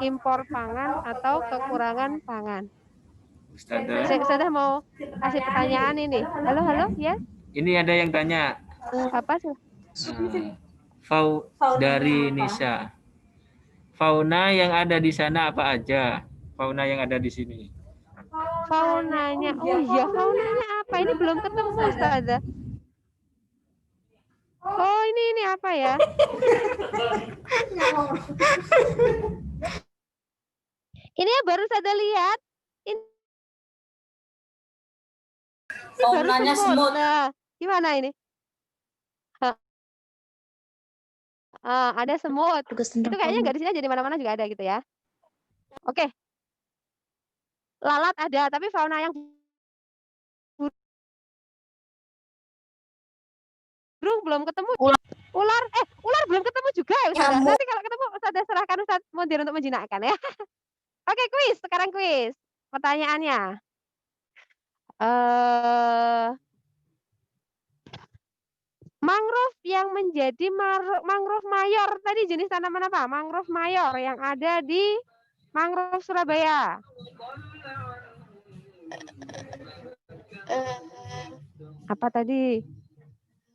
impor pangan atau kekurangan pangan. Ustazah mau kasih pertanyaan ini. Halo, ya? Ini ada yang tanya. Apa sih? Dari Nisa. Fauna yang ada di sana apa aja? Fauna yang ada di sini. Faunanya. Oh iya, faunanya apa? Ini belum ketemu, Ustazah. Oh, ini apa ya? Ini yang baru saya lihat. Ini faunanya semut. Nah, gimana ini? Ada semut. Itu kayaknya nggak di sini, jadi mana-mana juga ada gitu ya. Oke. Lalat ada, tapi fauna yang burung belum ketemu. Ular belum ketemu juga ya Ustaz. Nanti kalau ketemu Ustaz serahkan Ustaz Mundir untuk menjinakkan ya. Oke, kuis. Sekarang kuis. Pertanyaannya. Mangrove yang menjadi mangrove mayor tadi jenis tanaman apa? Mangrove mayor yang ada di mangrove Surabaya. Apa tadi?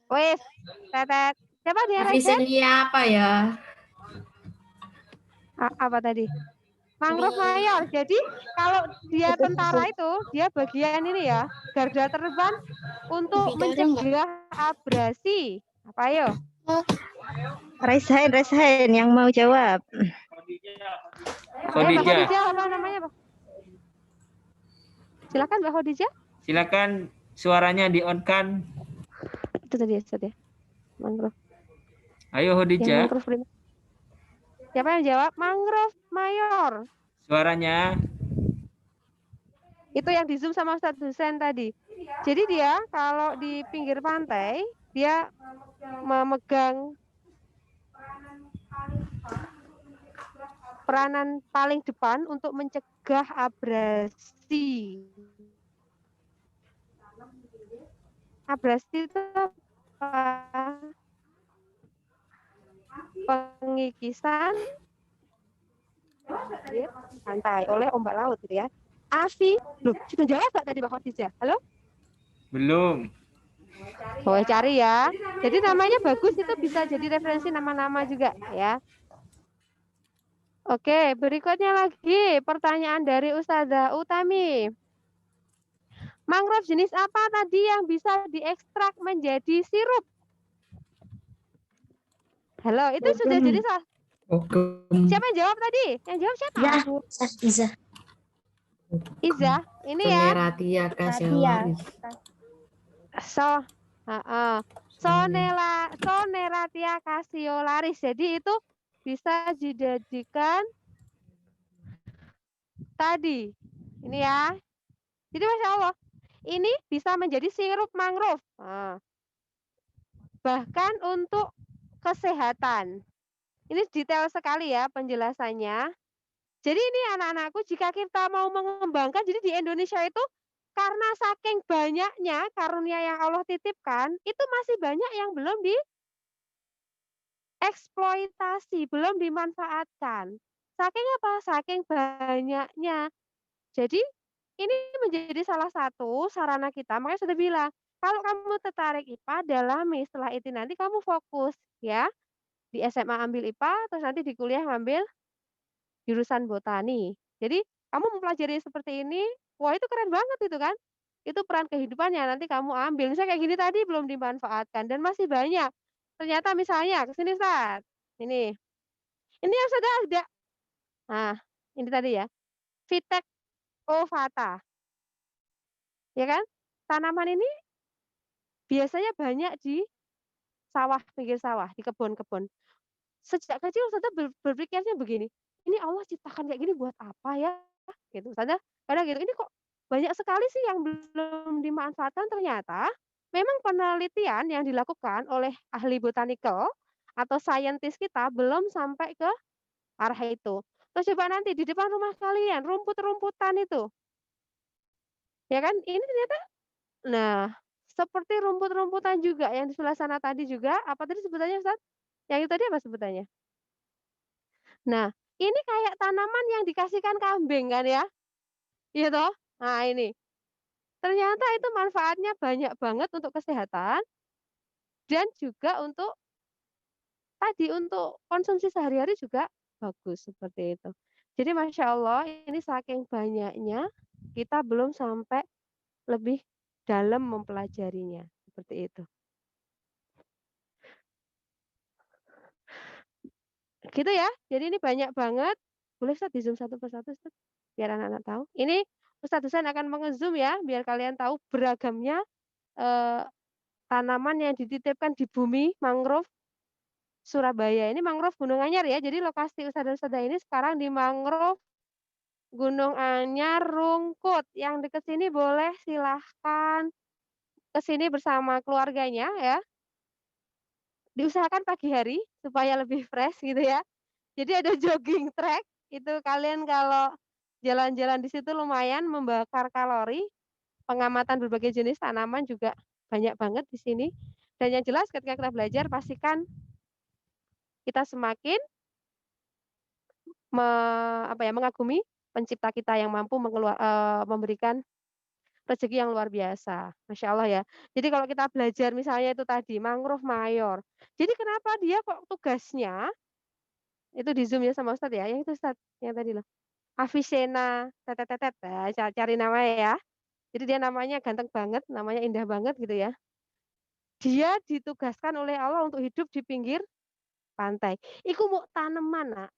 Wes, tetet. Siapa dia? Avicennia apa ya? Apa tadi? Mangrove mayor. Jadi kalau dia tentara itu, dia bagian ini ya, garda terdepan untuk mencegah abrasi. Apa ayo? Resain yang mau jawab. Khadijah. Apa namanya, Pak? Silakan Mbak Khadijah. Silakan suaranya di-on-kan. Itu tadi ya. Mangrove. Ayo Khadijah. Siapa yang jawab? Mangrove mayor. Suaranya. Itu yang di Zoom sama Ustadz Husain tadi. Jadi dia kalau di pinggir pantai, dia memegang peranan paling depan untuk mencegah abrasi. Abrasi itu apa? Pengikisan pantai oleh ombak laut gitu ya. Loh, sudah jawab nggak tadi Mbak Khadijah? Halo? Belum. Boleh cari ya. Jadi namanya bagus, itu bisa jadi referensi nama-nama juga ya. Oke, berikutnya lagi pertanyaan dari Ustazah Utami. Mangrove jenis apa tadi yang bisa diekstrak menjadi sirup? Halo, itu sudah jadi salah. Siapa yang jawab tadi? Yang jawab siapa? Iza. Iza, ini ya. Soneratia cassiolaris. Soneratia cassiolaris. Jadi itu bisa dijadikan tadi. Ini ya. Jadi Masya Allah, ini bisa menjadi sirup mangrove. Bahkan untuk kesehatan. Ini detail sekali ya penjelasannya. Jadi ini anak-anakku, jika kita mau mengembangkan, jadi di Indonesia itu karena saking banyaknya karunia yang Allah titipkan, itu masih banyak yang belum dieksploitasi, belum dimanfaatkan. Saking apa? Saking banyaknya. Jadi ini menjadi salah satu sarana kita. Makanya sudah bilang, kalau kamu tertarik IPA, dalami. Setelah itu nanti kamu fokus ya. Di SMA ambil IPA, terus nanti di kuliah ngambil jurusan botani. Jadi kamu mempelajari seperti ini, wah itu keren banget itu kan. Itu peran kehidupannya nanti kamu ambil. Misalnya kayak gini tadi belum dimanfaatkan dan masih banyak. Ternyata misalnya ke sini Ustaz. Ini. Ini yang sudah ada. Nah, ini tadi ya. Vitek ovata. Ya kan? Tanaman ini biasanya banyak di sawah, pinggir sawah, di kebun-kebun. Sejak kecil Ustazah berpikirnya begini, ini Allah ciptakan kayak gini buat apa ya? Gitu. Ustazah kadang gitu, ini kok banyak sekali sih yang belum dimanfaatkan. Ternyata memang penelitian yang dilakukan oleh ahli botanical atau saintis kita belum sampai ke arah itu. Terus coba nanti di depan rumah kalian, rumput-rumputan itu. Ya kan? Ini ternyata, nah, seperti rumput-rumputan juga yang di sebelah sana tadi juga, apa tadi sebutannya Ustaz? Yang itu tadi apa sebutannya? Nah, ini kayak tanaman yang dikasihkan kambing kan ya? Iya toh? Nah, ini. Ternyata itu manfaatnya banyak banget untuk kesehatan dan juga untuk tadi untuk konsumsi sehari-hari juga bagus seperti itu. Jadi Masya Allah ini saking banyaknya kita belum sampai lebih dalam mempelajarinya seperti itu. Gitu ya. Jadi ini banyak banget. Boleh Ustaz di zoom satu persatu Ustaz? Biar anak-anak tahu. Ini Ustaz Husain akan mengezoom ya biar kalian tahu beragamnya tanaman yang dititipkan di bumi mangrove Surabaya. Ini mangrove Gunung Anyar ya. Jadi lokasi Ustazah ini sekarang di mangrove Gunung Anyar Rungkut. Yang dekat sini boleh silahkan ke sini bersama keluarganya ya. Diusahakan pagi hari supaya lebih fresh gitu ya. Jadi ada jogging track, itu kalian kalau jalan-jalan di situ lumayan membakar kalori. Pengamatan berbagai jenis tanaman juga banyak banget di sini. Dan yang jelas ketika kita belajar pastikan kita semakin mengagumi pencipta kita yang mampu memberikan rezeki yang luar biasa. Masya Allah ya. Jadi kalau kita belajar misalnya itu tadi mangrove mayor. Jadi kenapa dia kok tugasnya itu di zoom ya sama Ustadz ya, yang itu Ustadz yang tadi loh. Avicenna tetetetet, cari namanya ya. Jadi dia namanya ganteng banget, namanya indah banget gitu ya. Dia ditugaskan oleh Allah untuk hidup di pinggir pantai. Iku mau tanaman nak,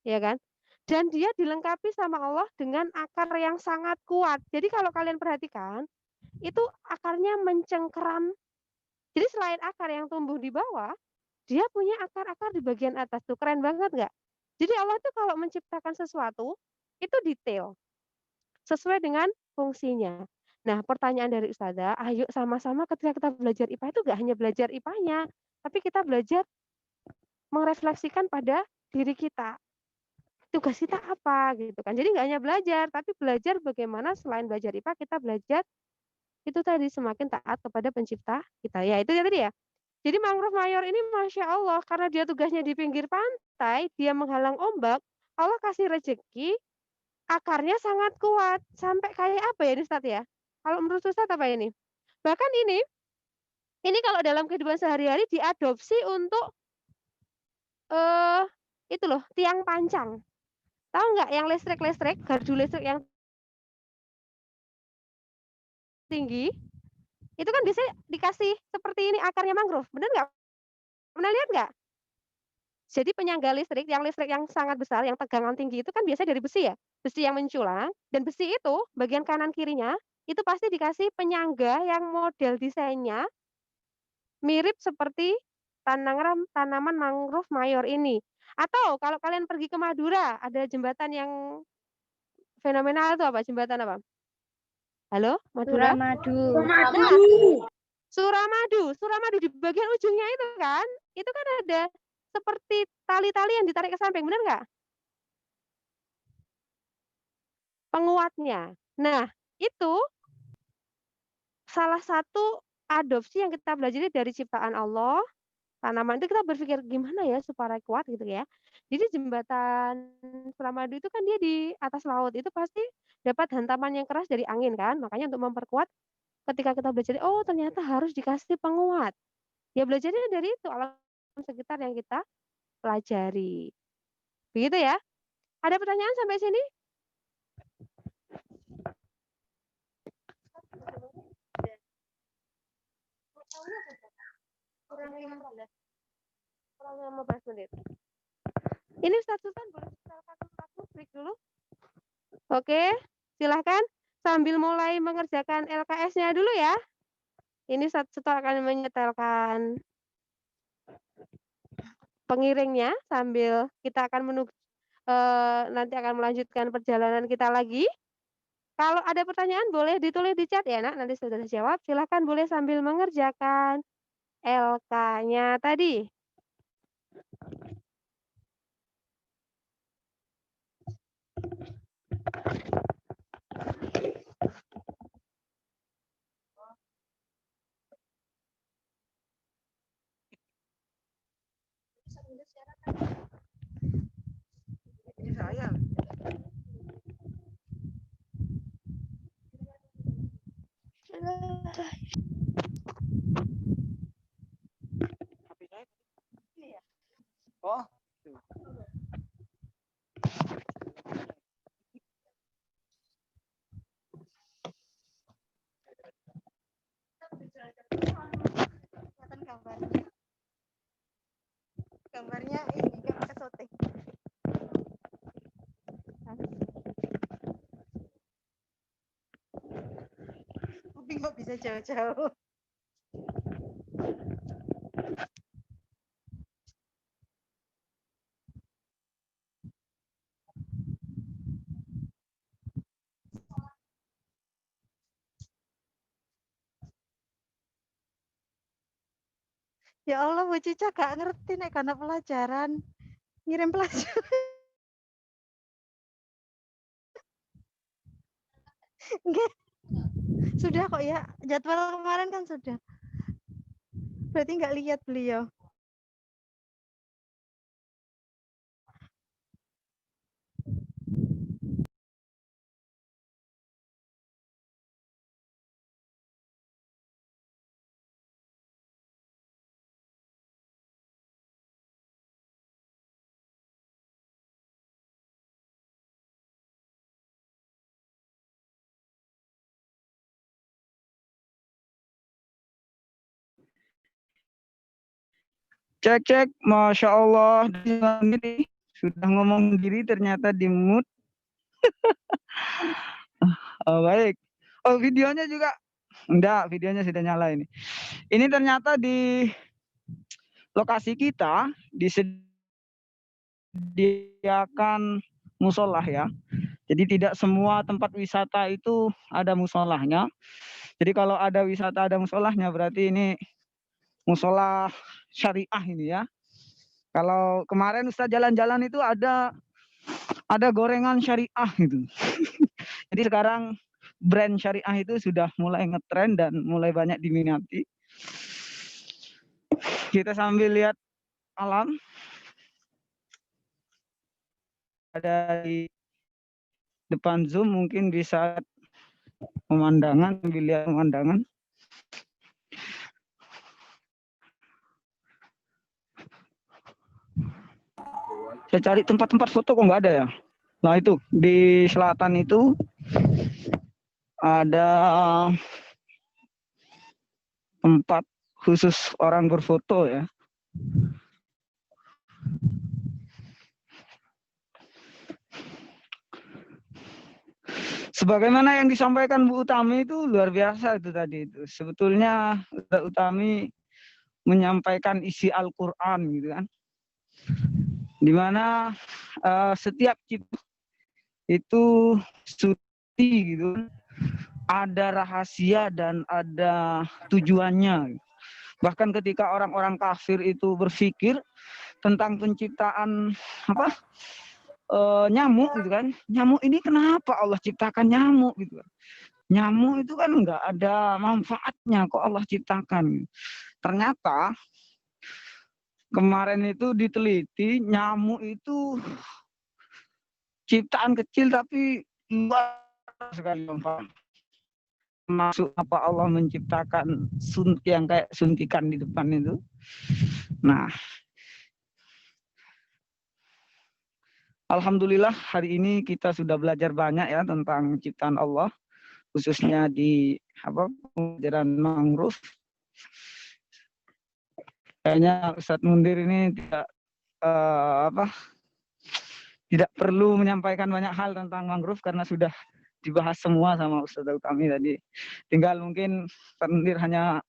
ya kan? Dan dia dilengkapi sama Allah dengan akar yang sangat kuat. Jadi kalau kalian perhatikan, itu akarnya mencengkeram. Jadi selain akar yang tumbuh di bawah, dia punya akar-akar di bagian atas tuh, keren banget nggak? Jadi Allah tuh kalau menciptakan sesuatu itu detail sesuai dengan fungsinya. Nah, pertanyaan dari Ustazah, ayo sama-sama ketika kita belajar IPA itu nggak hanya belajar IPA-nya, tapi kita belajar merefleksikan pada diri kita. Tugas kita apa gitu kan. Jadi nggak hanya belajar, tapi belajar bagaimana selain belajar IPA kita belajar itu tadi semakin taat kepada pencipta kita. Ya, itu ya tadi ya. Jadi mangrove mayor ini Masya Allah, karena dia tugasnya di pinggir pantai, dia menghalang ombak, Allah kasih rezeki, akarnya sangat kuat. Sampai kayak apa ya ini Ustaz ya? Kalau menurut Ustaz apa ini? Bahkan ini kalau dalam kehidupan sehari-hari diadopsi untuk itu loh, tiang pancang. Tahu nggak yang listrik, gardu listrik yang tinggi? Itu kan biasanya dikasih seperti ini akarnya mangrove. Benar nggak? Pernah lihat nggak? Jadi penyangga listrik yang sangat besar, yang tegangan tinggi itu kan biasanya dari besi ya, besi yang menculang, dan besi itu bagian kanan kirinya itu pasti dikasih penyangga yang model desainnya mirip seperti tanaman mangrove mayor ini. Atau kalau kalian pergi ke Madura, ada jembatan yang fenomenal itu apa? Jembatan apa? Halo, Madura? Suramadu. Nah, Suramadu di bagian ujungnya itu kan ada seperti tali-tali yang ditarik ke samping, benar nggak? Penguatnya. Nah, itu salah satu adopsi yang kita pelajari dari ciptaan Allah. Tanaman itu kita berpikir gimana ya supaya kuat gitu ya. Jadi jembatan Suramadu itu kan dia di atas laut, itu pasti dapat hantaman yang keras dari angin kan. Makanya untuk memperkuat ketika kita belajar, oh ternyata harus dikasih penguat. Ya belajarnya dari itu alam sekitar yang kita pelajari. Begitu ya. Ada pertanyaan sampai sini? Kurang 15 menit. Ini Ustaz Sultan boleh misalkan aku break dulu. Oke, silahkan sambil mulai mengerjakan LKS-nya dulu ya. Ini Ustaz Sultan akan menyetelkan pengiringnya sambil kita akan menunggu nanti akan melanjutkan perjalanan kita lagi. Kalau ada pertanyaan boleh ditulis di chat ya nak, nanti sudah jawab. Silahkan boleh sambil mengerjakan LK-nya tadi. Oh. Gambarnya ini gambar syuting. Tapi nggak bisa jauh-jauh. Ya Allah, Bu Cica gak ngerti nek karena pelajaran. Ngirim pelajaran. Nggih. Sudah kok ya, jadwal kemarin kan sudah. Berarti nggak lihat beliau. Cek cek, Masya Allah, ini sudah ngomong diri ternyata di mute. Oh, baik. Oh, videonya juga enggak, videonya sudah nyala ini. Ini ternyata di lokasi kita disediakan musolah ya. Jadi tidak semua tempat wisata itu ada musolahnya. Jadi kalau ada wisata ada musolahnya berarti ini musolah syariah ini ya. Kalau kemarin Ustaz jalan-jalan itu ada gorengan syariah gitu. Jadi sekarang brand syariah itu sudah mulai ngetren dan mulai banyak diminati. Kita sambil lihat alam. Ada di depan Zoom mungkin bisa pemandangan, sambil lihat pemandangan. Saya cari tempat-tempat foto kok nggak ada ya. Nah itu di selatan itu ada tempat khusus orang berfoto ya. Sebagaimana yang disampaikan Bu Utami itu luar biasa itu tadi itu. Sebetulnya Bu Utami menyampaikan isi Al-Qur'an gitu kan. Di mana setiap kita itu suci gitu, ada rahasia dan ada tujuannya. Bahkan ketika orang-orang kafir itu berpikir tentang penciptaan nyamuk gitu kan, nyamuk ini kenapa Allah ciptakan nyamuk gitu kan. Nyamuk itu kan enggak ada manfaatnya kok Allah ciptakan. Ternyata kemarin itu diteliti nyamuk itu ciptaan kecil tapi luar sekali manfaat. Masuk apa Allah menciptakan yang kayak suntikan di depan itu. Nah, alhamdulillah hari ini kita sudah belajar banyak ya tentang ciptaan Allah, khususnya di pelajaran mangrove. Kayaknya Ustadz Mundir ini tidak tidak perlu menyampaikan banyak hal tentang mangrove karena sudah dibahas semua sama Ustadz Utami tadi. Tinggal mungkin Ustadz Mundir hanya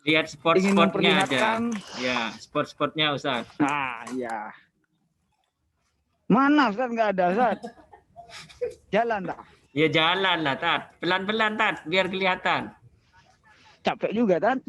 Lihat ingin sport-sportnya aja. memperlihatkan. Ya, sport-sportnya Ustadz. Nah, ya. Mana Ustadz? Nggak ada Ustadz. Jalan tak? Ya jalan lah, Tat. Pelan-pelan, Tat, biar kelihatan. Capek juga, Tat.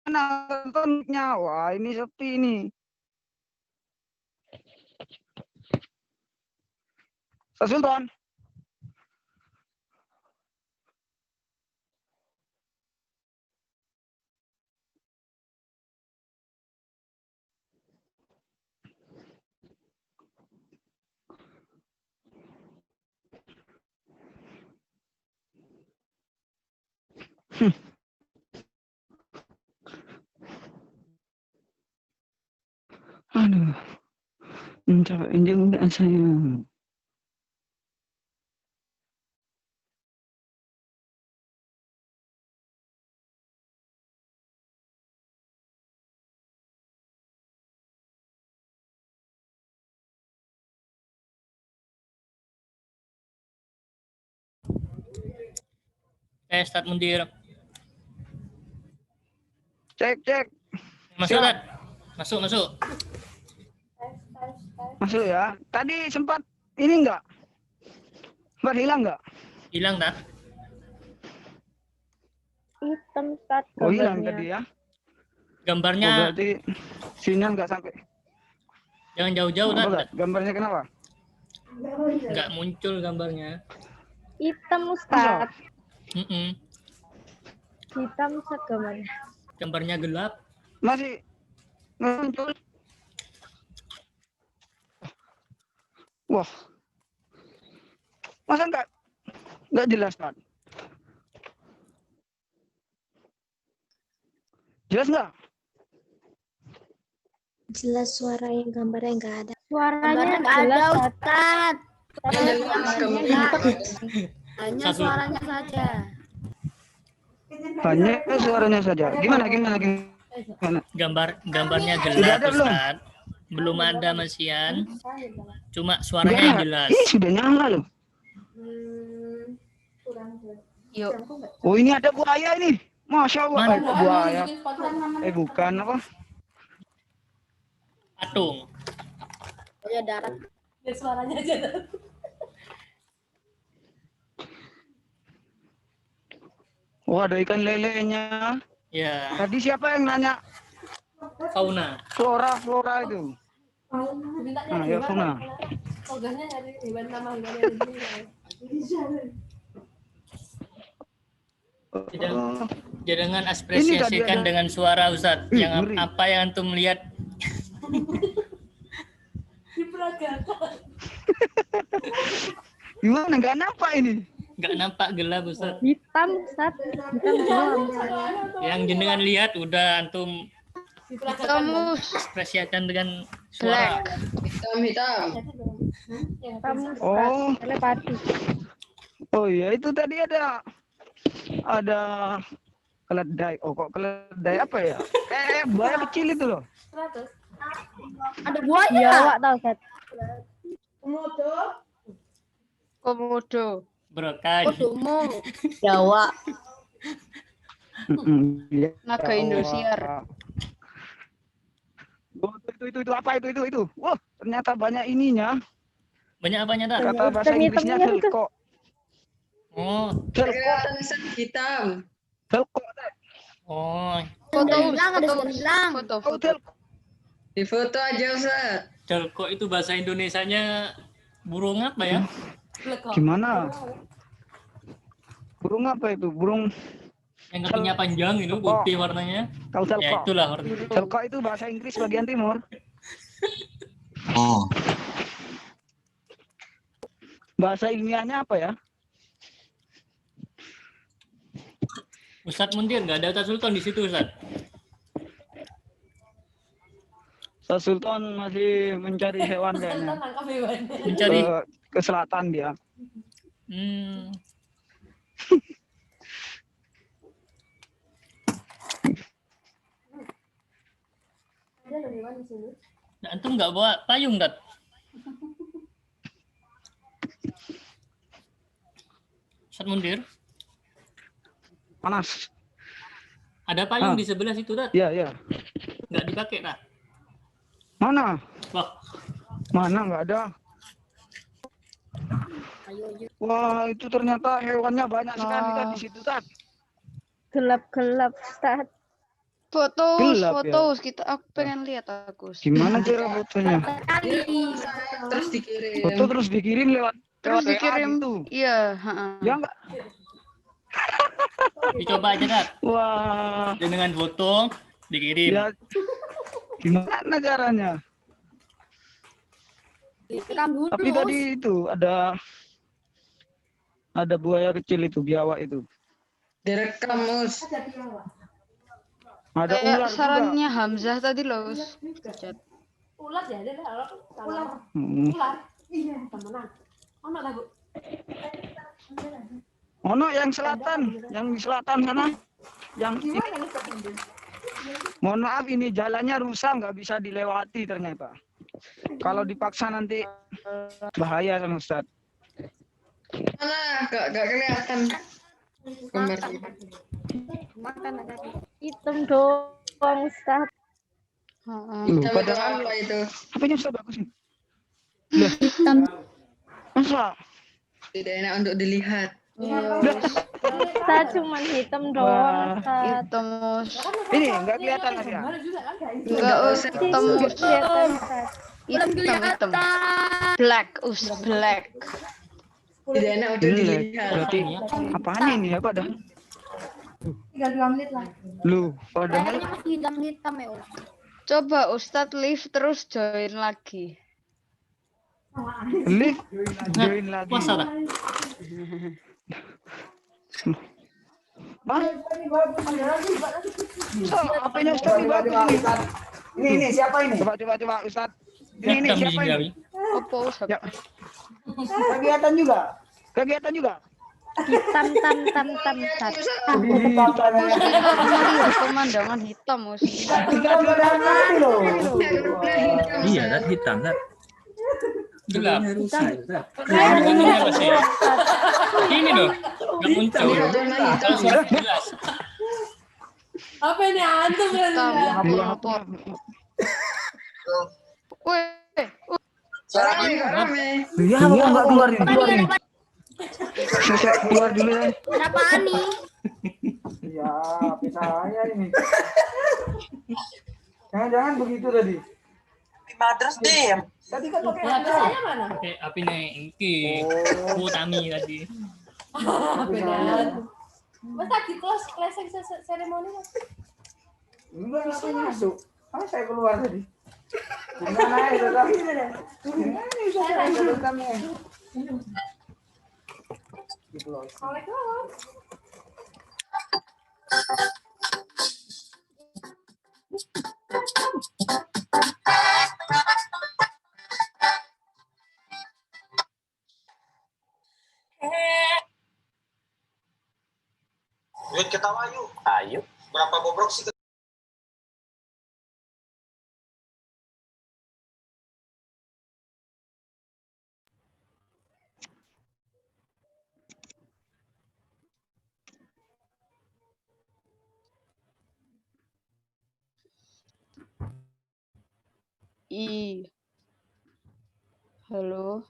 Mana tontonnya? Wah, ini sepi nih. Ustaz Sultan. Aduh, capek juga saya. Ustadz Mundir. Cek. Masuk, Tat. Masuk. Masuk ya. Tadi sempat ini enggak? Sempat hilang enggak? Hilang, Tat. Hitam Ustaz Oh, hilang gambarnya. tadi ya. Gambarnya Oh, berarti sinyal enggak sampai. jangan jauh-jauh, Apa, Tat. Tat? Gambarnya kenapa? Nggak muncul gambarnya. Hitam Ustaz. Hitam Ustaz gambarnya. Gambarnya gelap. Masih nggak muncul. Wah. Masa enggak jelas, Pak? Jelas enggak? Jelas suara yang gambarnya nggak ada. Suaranya nggak ada, jelas Ustaz. Hanya Satu. suaranya saja. Hanya suaranya saja. Gimana? Gambarnya Sudah gelap, ada belum? Ustaz. Belum ada Masian. Cuma suaranya yang jelas. Ini sudah nyala loh. Yuk. Oh, ini ada buaya ini. Masya Allah. Mana? Buaya. Bukan apa? Patung. Ya darat. Suaranya aja. Oh, ada ikan lelenya. Ya, Tadi siapa yang nanya fauna. flora itu? Nah, ya fauna. Jangan Ini tadi apresiasikan ada- dengan suara, Ustaz. Ih, Yang ngeri. apa yang antum lihat? Gimana? Nggak nampak ini? Nggak nampak gelap, Ustaz. Hitam Ustaz. Hitam doang. Yang jenengan lihat udah antum ekspresikan dengan suara. Hitam. Hitam Ustaz. Oh. Telepati. Oh iya, itu tadi ada keledai. Oh, kok keledai apa ya? Buaya kecil itu loh. Ada buaya. Biawak tau Ustaz. Komodo. Berkah. Kodomo. Jawa. Iya. Naga Indosiar. Oh, itu apa itu? Wah, ternyata banyak ininya. Banyak apanya, Tat? Kata bahasa Hitam-hitamnya Inggrisnya itu. velcro. Oh, Kelihatan set hitam. Telko. oh. Ada yang bilang. Foto. Di foto aja Ustaz. Jelko itu bahasa Indonesianya burung apa ya? Gimana? Burung apa itu? Burung Yang kakinya panjang itu putih warnanya. Kau Ya telko. itulah warnanya. Telko itu bahasa Inggris bagian timur. Oh. Bahasa ilmiahnya apa ya? Ustadz Muntir, nggak ada Ustadz Sultan di situ Ustadz. Ustaz Sultan masih mencari hewan kayaknya. Mencari. Ke selatan dia. Nah, antum nggak bawa payung, Dat? Ustadz Muntir, Panas. ada payung di sebelah situ, Dat? Iya, iya. Nggak dipakai, Tak? Mana? Wah, Mana nggak ada? Wah, itu ternyata hewannya banyak sekali kan di situ, Tat. Gelap-gelap, Ustaz. Foto, Gelap, foto ya? kita aku pengen lihat aku. Gimana cara fotonya? Terus dikirim. Foto terus dikirim lewat Terus WA dikirim. gitu. Iya, heeh. Ya enggak? dicoba aja, Dat. Wah. Dengan foto dikirim. Ya, gimana caranya? Tapi tadi itu ada buaya kecil itu, biawak itu. Direkam, Mus. Ada Kayak ular sarannya Hamzah tadi loh, Us. Ular ya, ular. Hmm. Ular. Iya, temenan. Ono lah, Bu. Ono yang selatan, yang di selatan sana. Yang mohon maaf ini jalannya rusak, nggak bisa dilewati ternyata. Kalau dipaksa nanti bahaya sama Ustaz. Mana? Gak kelihatan. Gambarnya. Hitam doang, Ustaz. Padahal apa itu? HP-nya Ustaz bagus nih. Hitam. Masa? Tidak enak untuk dilihat. Ustaz cuma hitam doang, Ustaz. Hitam, Mus. Ini nggak kelihatan lagi ya? Enggak, Us. Hitam, Mus. Kelihatan, Ustaz. Hitam. Black, Us. Black. Tidak enak untuk dilihat. Berarti apaan ini ya padahal? Tinggal 2 menit lah. Lu, padahal Hitam-hitam ya. Coba Ustadz leave terus join lagi. lift join lagi. Puasa, Tak? Bang, HP-nya Ustaz ini bagus ini. Ini siapa ini? Coba Ustaz. Ini siapa ini? Apa Ustadz? Ya. Kegiatan juga. Hitam, Ustaz. Pemandangan hitam, Mus. Iya, dat hitam, dat. Gelap. Hitam. Ini apa sih? Ini loh, nggak muncul. Kalau suara jelas. Apa ini antum Hitam. Weh. Rame. Iya, enggak keluar ini. Saya keluar dulu ya. Kenapa Ani? Ya, HP saya ini. Jangan begitu tadi. Madras deh. Tadi kan pakai HP saya mana? Oke, apinya Engki. Utami tadi. Benar. Mas tadi closing ceremony Mas. Enggak, HP-nya masuk. Kan saya keluar tadi. Gimana itu tadi? Ini saya kami. Gitu loh. Duit ketawa yuk. Ayo. Berapa bobrok sih? Halo.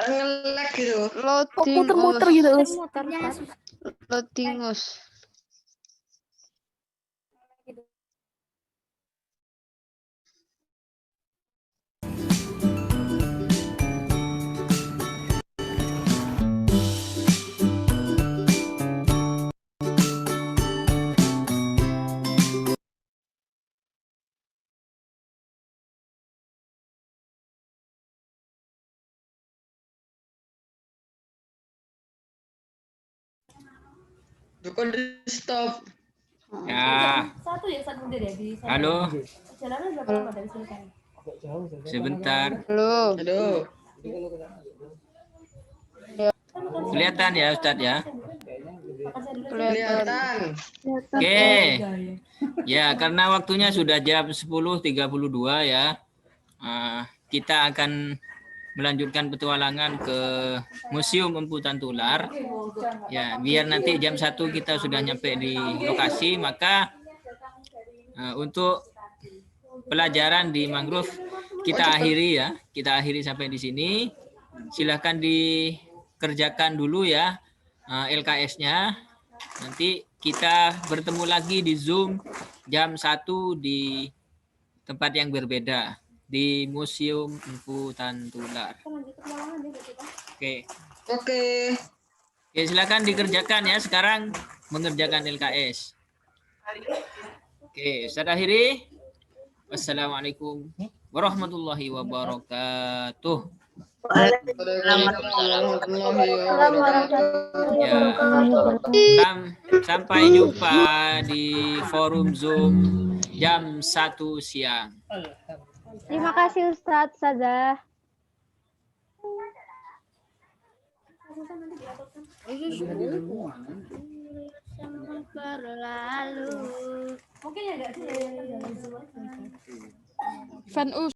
nge-lag gitu. Loading. Muter-muter gitu. Loading. Bukan di stop. Ya, Satu ya, satu mundur ya di sana. halo, Jalannya berapa lama dari sini kan? sebentar. Halo. Kelihatan ya Ustadz ya? Kelihatan. Oke. Ya, karena waktunya sudah jam 10.32 ya. Kita akan melanjutkan petualangan ke Museum Empu Tantular. Ya, biar nanti jam 1 kita sudah nyampe di lokasi, maka untuk pelajaran di mangrove kita akhiri ya. Kita akhiri sampai di sini. Silahkan dikerjakan dulu ya LKS-nya. Nanti kita bertemu lagi di Zoom jam 1 di tempat yang berbeda. Di Museum Empu Tantular. Oke. Oke, silakan dikerjakan ya. Sekarang mengerjakan LKS. Oke, Ustaz akhiri. Wassalamualaikum warahmatullahi wabarakatuh. Ya. Sampai jumpa di forum Zoom jam 1 siang. Terima kasih Ustadz Ustazah. Berlalu. Mungkin ya enggak sih. Van